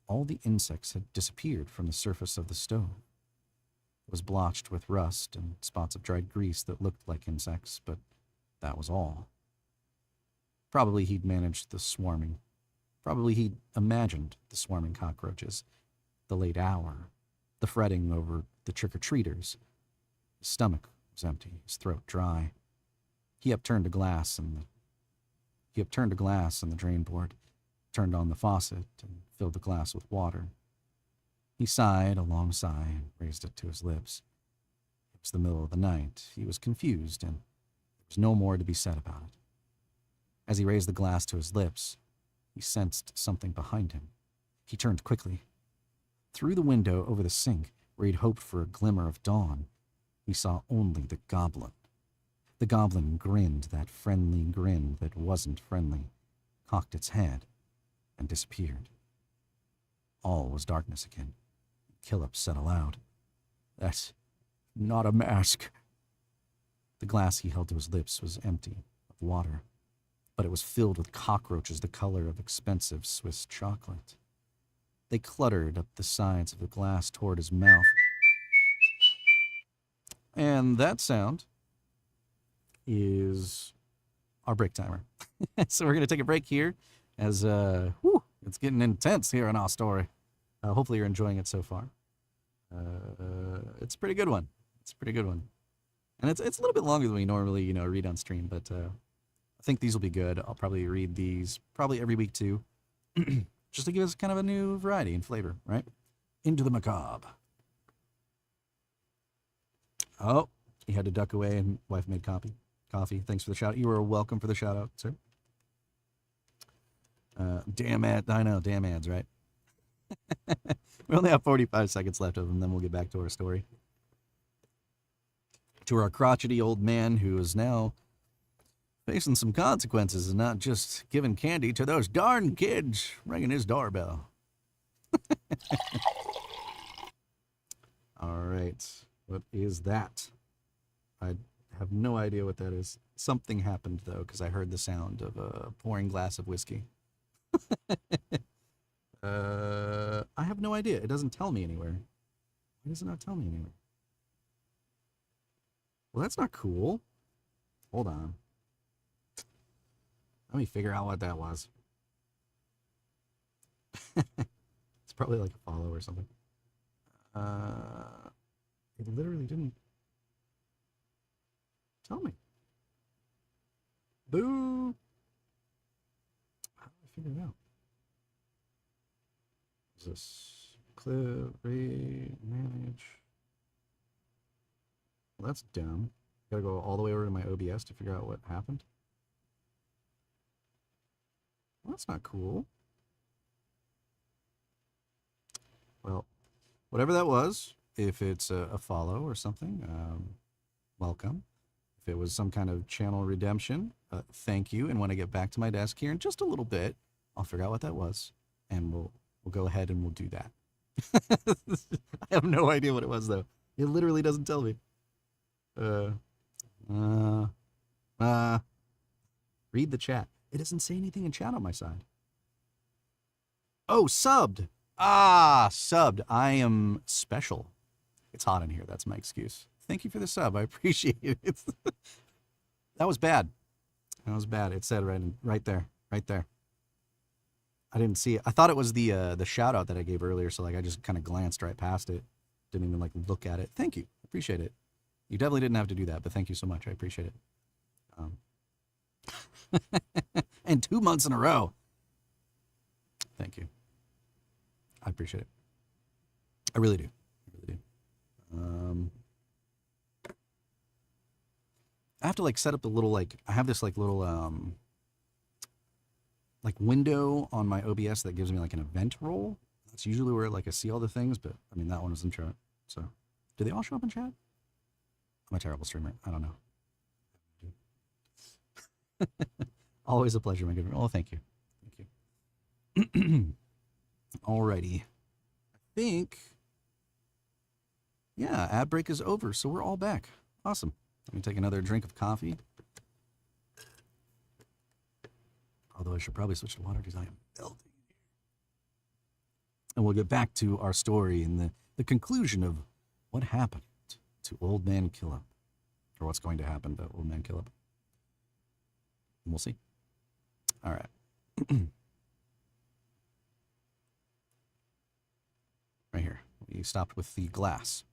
Speaker 3: all the insects had disappeared from the surface of the stove. It was blotched with rust and spots of dried grease that looked like insects, but that was all. Probably he'd managed the swarming. Probably he'd imagined the swarming cockroaches, the late hour, the fretting over the trick-or-treaters. His stomach was empty, his throat dry. He upturned a glass in the drain board, turned on the faucet, and filled the glass with water. He sighed a long sigh and raised it to his lips. It was the middle of the night. He was confused, and there was no more to be said about it. As he raised the glass to his lips, he sensed something behind him. He turned quickly. Through the window over the sink, where he'd hoped for a glimmer of dawn, he saw only the goblin. The goblin grinned that friendly grin that wasn't friendly, cocked its head, and disappeared. All was darkness again. Killip said aloud, "That's not a mask." The glass he held to his lips was empty of water, but it was filled with cockroaches the color of expensive Swiss chocolate. They cluttered up the sides of the glass toward his mouth. And that sound is our break timer. So we're going to take a break here as it's getting intense here in our story. Hopefully you're enjoying it so far. It's a pretty good one. And it's a little bit longer than we normally, read on stream, but I think these will be good. I'll probably read these probably every week too, just to give us kind of a new variety and flavor, right? Into the macabre. Oh, he had to duck away and wife made coffee. Thanks for the shout out. You are welcome for the shout out, sir. Damn ads, right? We only have 45 seconds left of them, then we'll get back to our story. To our crotchety old man who is now facing some consequences and not just giving candy to those darn kids ringing his doorbell. All right. What is that? I have no idea what that is. Something happened, though, because I heard the sound of a pouring glass of whiskey. I have no idea. It doesn't tell me anywhere. Why does it not tell me anywhere? Well, that's not cool. Hold on. Let me figure out what that was. It's probably like a follow or something. It literally didn't tell me. Boo! How do I figure it out? Is this clip, read, manage? Well, that's dumb. Gotta go all the way over to my OBS to figure out what happened. Well, that's not cool. Well, whatever that was, if it's a follow or something, welcome. If it was some kind of channel redemption, Thank you. And when I get back to my desk here in just a little bit, I'll figure out what that was, and we'll go ahead and we'll do that. I have no idea what it was, though. It literally doesn't tell me. Read the chat. It doesn't say anything in chat on my side. Oh, subbed. Subbed. I am special. It's hot in here. That's my excuse. Thank you for the sub. I appreciate it. That was bad. That was bad. It said right there. I didn't see it. I thought it was the shout out that I gave earlier, so like I just kind of glanced right past it. Didn't even like look at it. Thank you. Appreciate it. You definitely didn't have to do that, but thank you so much. I appreciate it. And 2 months in a row. Thank you. I appreciate it. I really do. I have to like set up a little I have this like little like window on my OBS that gives me like an event role. That's usually where like I see all the things, but I mean that one was in chat. So, do they all show up in chat? I'm a terrible streamer. I don't know. Always a pleasure, my good friend. Oh, thank you. Alrighty. I think, yeah, ad break is over, so we're all back. Awesome. Let me take another drink of coffee. Although I should probably switch to water because I am melting. And we'll get back to our story and the conclusion of what happened to Old Man Killip. Or what's going to happen to Old Man Killip. And we'll see. All right. Right here. We stopped with the glass.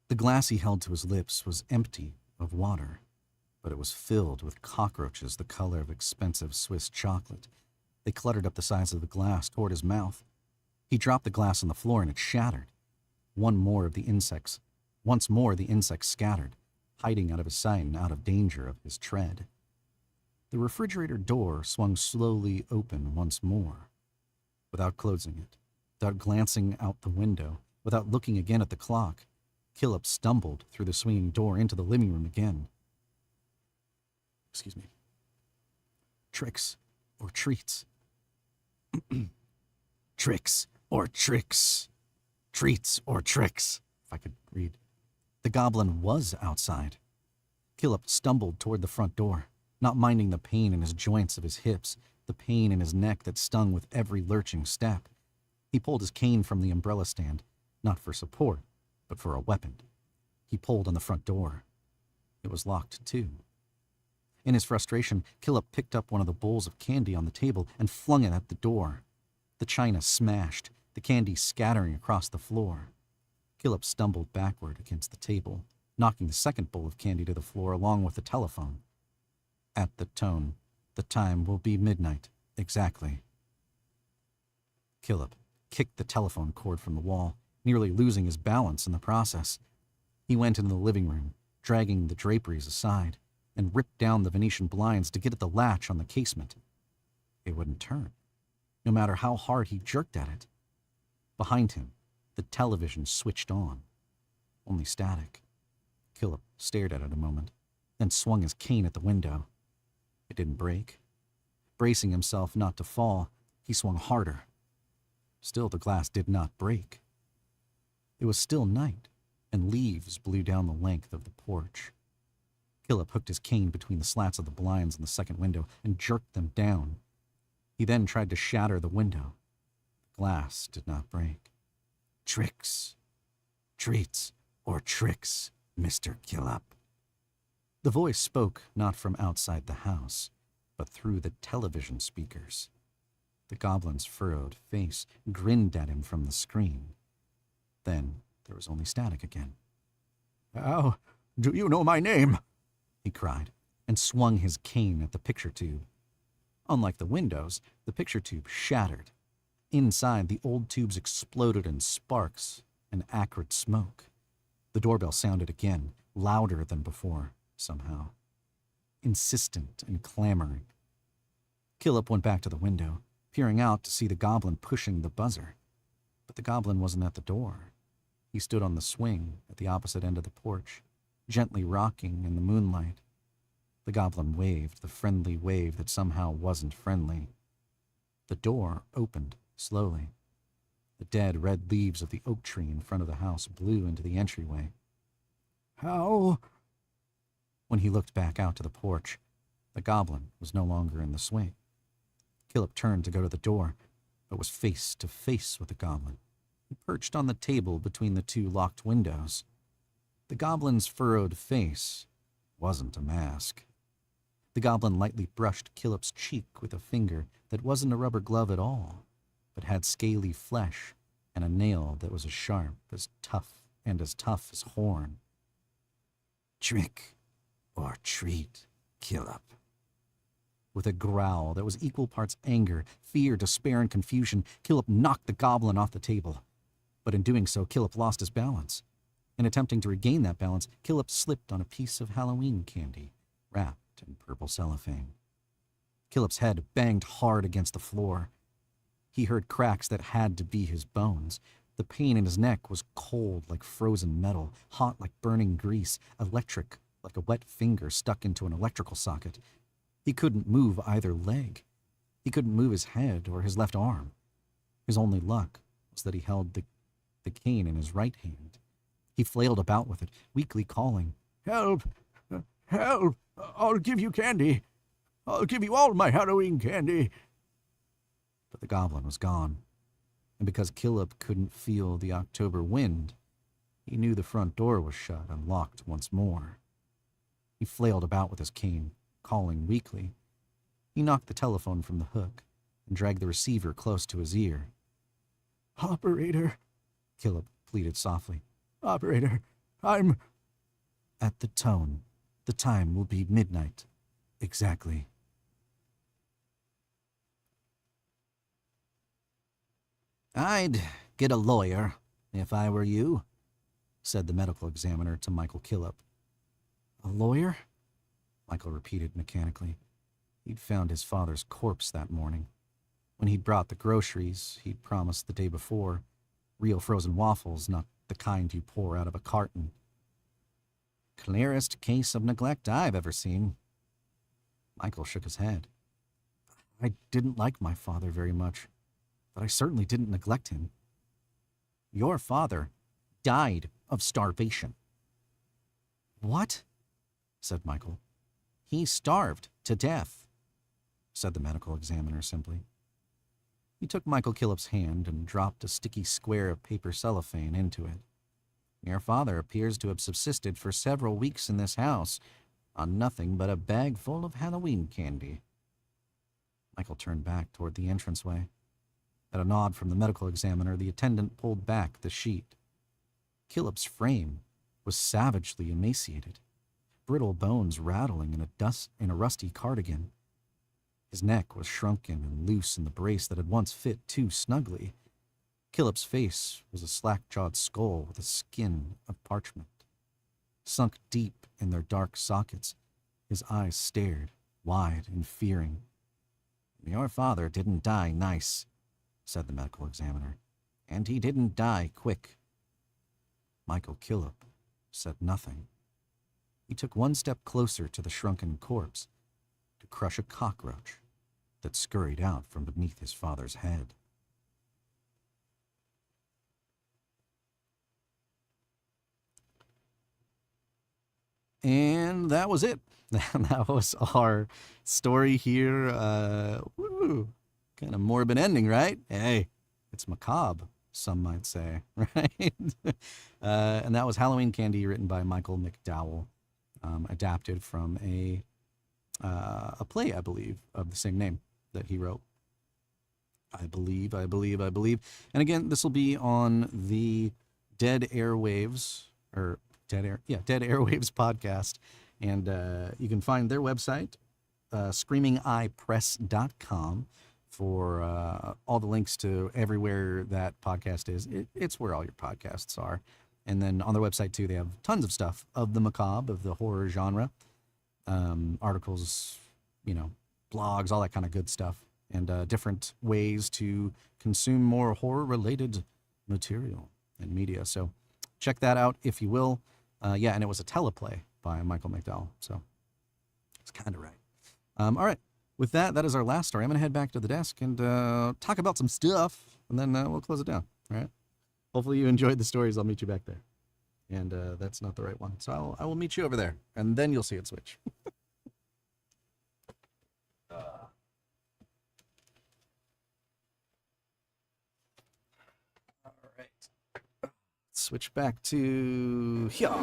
Speaker 3: The glass he held to his lips was empty of water, but it was filled with cockroaches the color of expensive Swiss chocolate. They cluttered up the sides of the glass toward his mouth. He dropped the glass on the floor and it shattered. Once more the insects scattered, hiding out of his sight and out of danger of his tread. The refrigerator door swung slowly open once more. Without closing it, without glancing out the window, without looking again at the clock, Killip stumbled through the swinging door into the living room again. Excuse me. Tricks or treats. Tricks or tricks. Treats or tricks, if I could read. The goblin was outside. Killip stumbled toward the front door, not minding the pain in his joints of his hips, the pain in his neck that stung with every lurching step. He pulled his cane from the umbrella stand, not for support, but for a weapon. He pulled on the front door. It was locked, too. In his frustration, Killip picked up one of the bowls of candy on the table and flung it at the door. The china smashed, the candy scattering across the floor. Killip stumbled backward against the table, knocking the second bowl of candy to the floor along with the telephone. At the tone, the time will be midnight, exactly. Killip kicked the telephone cord from the wall, nearly losing his balance in the process. He went into the living room, dragging the draperies aside, and ripped down the Venetian blinds to get at the latch on the casement. It wouldn't turn, no matter how hard he jerked at it. Behind him, the television switched on. Only static. Killip stared at it a moment, then swung his cane at the window. It didn't break. Bracing himself not to fall, he swung harder. Still, the glass did not break. It was still night, and leaves blew down the length of the porch. Killip hooked his cane between the slats of the blinds in the second window and jerked them down. He then tried to shatter the window. The glass did not break. Tricks, treats, or tricks, Mr. Killip. The voice spoke not from outside the house, but through the television speakers. The goblin's furrowed face grinned at him from the screen. Then there was only static again. "How do you know my name?" he cried, and swung his cane at the picture tube. Unlike the windows, the picture tube shattered. Inside, the old tubes exploded in sparks and acrid smoke. The doorbell sounded again, louder than before, somehow. Insistent and clamoring. Killip went back to the window, peering out to see the goblin pushing the buzzer. But the goblin wasn't at the door. He stood on the swing at the opposite end of the porch, gently rocking in the moonlight. The goblin waved, the friendly wave that somehow wasn't friendly. The door opened slowly. The dead red leaves of the oak tree in front of the house blew into the entryway.
Speaker 2: How?
Speaker 3: When he looked back out to the porch, the goblin was no longer in the swing. Killip turned to go to the door, but was face to face with the goblin, who perched on the table between the two locked windows. The goblin's furrowed face wasn't a mask. The goblin lightly brushed Killip's cheek with a finger that wasn't a rubber glove at all, but had scaly flesh and a nail that was as sharp, as tough as horn.
Speaker 2: Trick or treat, Killip.
Speaker 3: With a growl that was equal parts anger, fear, despair, and confusion, Killip knocked the goblin off the table. But in doing so, Killip lost his balance. In attempting to regain that balance, Killip slipped on a piece of Halloween candy, wrapped in purple cellophane. Killip's head banged hard against the floor. He heard cracks that had to be his bones. The pain in his neck was cold like frozen metal, hot like burning grease, electric like a wet finger stuck into an electrical socket. He couldn't move either leg. He couldn't move his head or his left arm. His only luck was that he held the cane in his right hand. He flailed about with it, weakly calling,
Speaker 2: Help! Help! I'll give you candy. I'll give you all my Halloween candy.
Speaker 3: But the goblin was gone. And because Killip couldn't feel the October wind, he knew the front door was shut and locked once more. He flailed about with his cane, calling weakly. He knocked the telephone from the hook and dragged the receiver close to his ear.
Speaker 2: Operator,
Speaker 3: Killip pleaded softly.
Speaker 2: Operator, I'm...
Speaker 3: At the tone, the time will be midnight. Exactly. I'd get a lawyer, if I were you, said the medical examiner to Michael Killip. A lawyer? Michael repeated mechanically. He'd found his father's corpse that morning. When he'd brought the groceries he'd promised the day before, real frozen waffles, not the kind you pour out of a carton. Clearest case of neglect I've ever seen. Michael shook his head. I didn't like my father very much, but I certainly didn't neglect him. Your father died of starvation. What? Said Michael. He starved to death, said the medical examiner simply. He took Michael Killip's hand and dropped a sticky square of paper cellophane into it. Your father appears to have subsisted for several weeks in this house on nothing but a bag full of Halloween candy. Michael turned back toward the entranceway. At a nod from the medical examiner, the attendant pulled back the sheet. Killip's frame was savagely emaciated, brittle bones rattling in a rusty cardigan. His neck was shrunken and loose in the brace that had once fit too snugly. Killip's face was a slack-jawed skull with a skin of parchment. Sunk deep in their dark sockets, his eyes stared, wide and fearing. Your father didn't die nice, said the medical examiner, and he didn't die quick. Michael Killip said nothing. He took one step closer to the shrunken corpse to crush a cockroach that scurried out from beneath his father's head. And that was it. That was our story here. Kind of morbid ending, right? Hey, it's macabre, some might say, right? And that was Halloween Candy, written by Michael McDowell, adapted from a play, I believe, of the same name that he wrote. I believe. And again, this will be on the Dead Airwaves, Dead Airwaves Podcast. And you can find their website, screamingeyepress.com, for all the links to everywhere that podcast is. It's where all your podcasts are. And then on their website, too, they have tons of stuff of the macabre, of the horror genre, articles, blogs, all that kind of good stuff, and different ways to consume more horror-related material and media. So check that out if you will. And it was a teleplay by Michael McDowell. So It's kind of right. All right. With that, that is our last story. I'm going to head back to the desk and talk about some stuff, and then we'll close it down. All right. Hopefully you enjoyed the stories. I'll meet you back there. And that's not the right one. So I will meet you over there, and then you'll see it switch. All right. Switch back to here.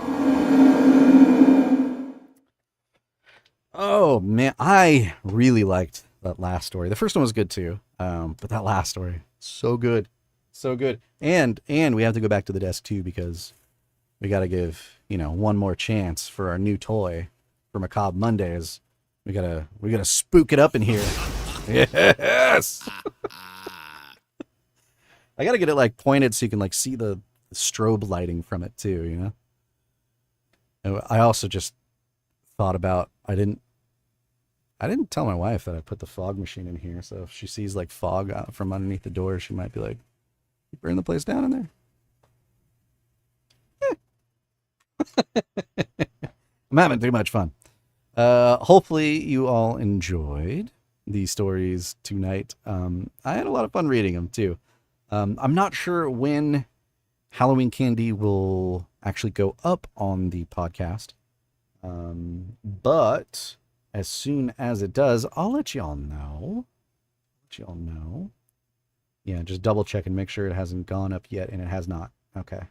Speaker 3: Oh, man. I really liked that last story. The first one was good, too. But that last story, so good. So good. And we have to go back to the desk, too, because we got to give, one more chance for our new toy for Macabre Mondays. We gotta spook it up in here. Yes. I gotta get it pointed so you can see the strobe lighting from it too. And I also just thought about I didn't tell my wife that I put the fog machine in here. So if she sees fog out from underneath the door, she might be like, "You burn the place down in there." I'm having too much fun. Hopefully you all enjoyed these stories tonight. I had a lot of fun reading them too. I'm not sure when Halloween Candy will actually go up on the podcast. But as soon as it does, I'll let y'all know. Yeah, just double check and make sure it hasn't gone up yet, and it has not. Okay.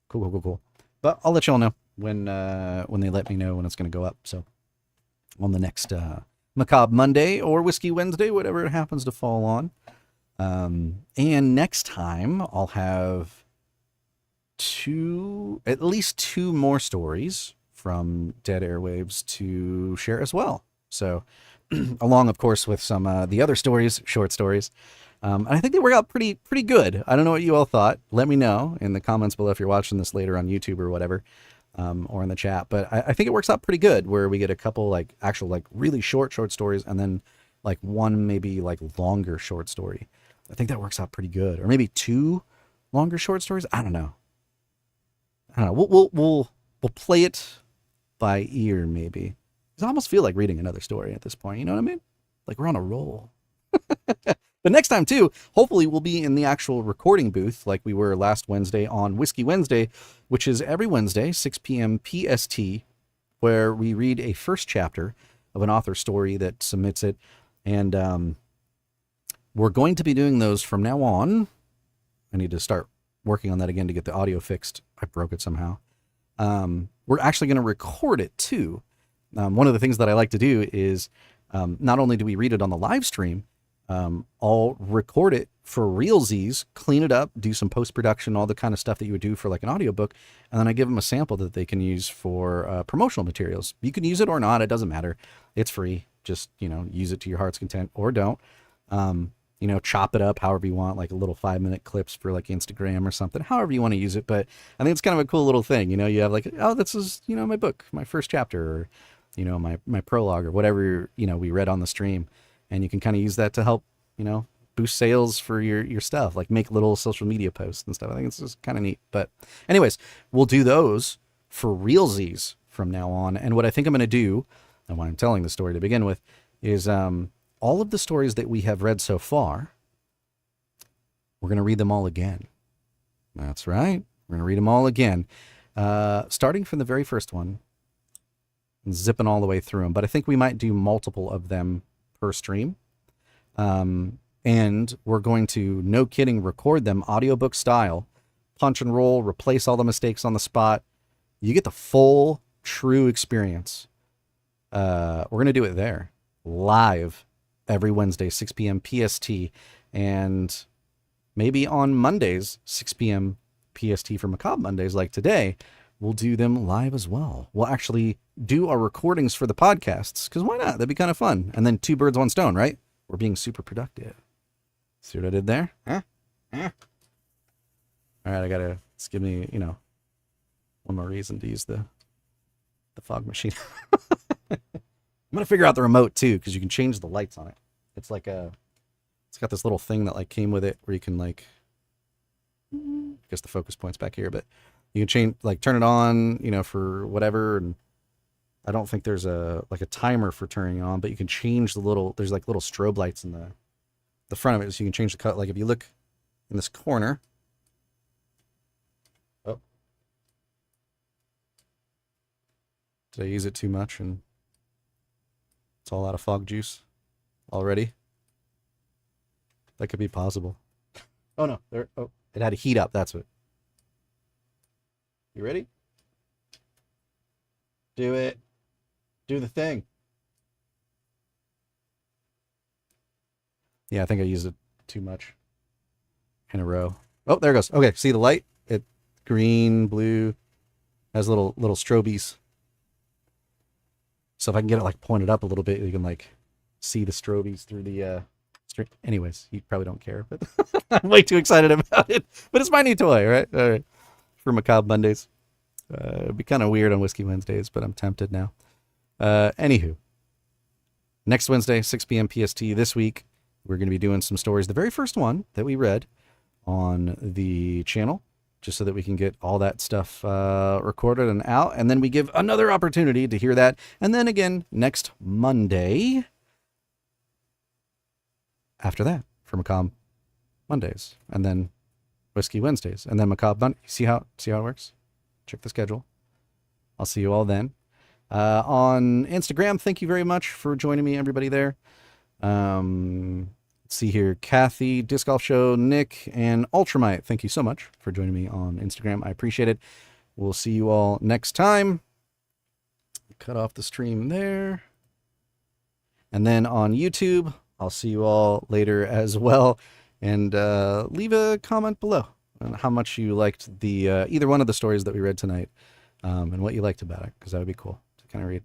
Speaker 3: Cool. But I'll let y'all know when they let me know when it's going to go up. So on the next Macabre Monday or Whiskey Wednesday, whatever it happens to fall on. And next time I'll have at least two more stories from Dead Airwaves to share as well. So along, of course, with some the other stories, short stories. And I think they work out pretty good. I don't know what you all thought. Let me know in the comments below if you're watching this later on YouTube or whatever, or in the chat. But I think it works out pretty good where we get a couple actual really short stories and then one maybe longer short story. I think that works out pretty good. Or maybe two longer short stories. I don't know. We'll play it by ear maybe. 'Cause I almost feel like reading another story at this point. You know what I mean? We're on a roll. But next time, too, hopefully we'll be in the actual recording booth like we were last Wednesday on Whiskey Wednesday, which is every Wednesday, 6 p.m. PST, where we read a first chapter of an author story that submits it. And we're going to be doing those from now on. I need to start working on that again to get the audio fixed. I broke it somehow. We're actually going to record it, too. One of the things that I like to do is not only do we read it on the live stream, I'll record it for realsies, clean it up, do some post-production, all the kind of stuff that you would do for an audiobook, and then I give them a sample that they can use for promotional materials. You can use it or not, it doesn't matter. It's free. Just, use it to your heart's content or don't. Chop it up however you want, a little 5-minute clips for Instagram or something, however you want to use it. But I think it's kind of a cool little thing. You have oh, this is, my book, my first chapter, or, my prologue or whatever, we read on the stream. And you can kind of use that to help, boost sales for your stuff, make little social media posts and stuff. I think it's just kind of neat. But anyways, we'll do those for realsies from now on. And what I think I'm going to do, and why I'm telling the story to begin with, is all of the stories that we have read so far, we're going to read them all again. That's right. We're going to read them all again, starting from the very first one and zipping all the way through them. But I think we might do multiple of them per stream. And we're going to, no kidding, record them audiobook style, punch and roll, replace all the mistakes on the spot. You get the full, true experience. We're going to do it there, live, every Wednesday, 6 p.m. PST, and maybe on Mondays, 6 p.m. PST for Macabre Mondays like today, we'll do them live as well. We'll actually do our recordings for the podcasts, because why not? That'd be kind of fun. And then 2 birds, 1 stone, right? We're being super productive. See what I did there? Huh? All right, it's give me, one more reason to use the fog machine. I'm going to figure out the remote, too, because you can change the lights on it. It's it's got this little thing that, came with it where you can, I guess the focus point's back here, but you can change, turn it on, for whatever, and
Speaker 1: I don't think there's a timer for turning it on, but you can change there's like little strobe lights in the front of it, so you can change the color. Like if you look in this corner. Oh. Did I use it too much and it's all out of fog juice already? That could be possible. Oh no, it had to heat up, that's what. You ready? Do it. Do the thing. Yeah, I think I used it too much in a row. Oh, there it goes. Okay, see the light? It green, blue, has little strobies. So if I can get it like pointed up a little bit, you can like see the strobies through the string. Anyways, you probably don't care, but I'm way too excited about it. But it's my new toy, right? All right. For Macabre Mondays. It'd be kind of weird on Whiskey Wednesdays, but I'm tempted now. Anywho, next Wednesday, 6 p.m. PST this week, we're going to be doing some stories. The very first one that we read on the channel, just so that we can get all that stuff recorded and out. And then we give another opportunity to hear that. And then again, next Monday, after that, for Macabre Mondays. And then Whiskey Wednesdays. And then Macabre Monday. See how it works? Check the schedule. I'll see you all then. On Instagram, thank you very much for joining me, everybody there. Let's see here. Kathy, Disc Golf Show, Nick, and Ultramite, thank you so much for joining me on Instagram. I appreciate it. We'll see you all next time. Cut off the stream there. And then on YouTube, I'll see you all later as well. And leave a comment below on how much you liked the either one of the stories that we read tonight, and what you liked about it, because that would be cool to kind of read.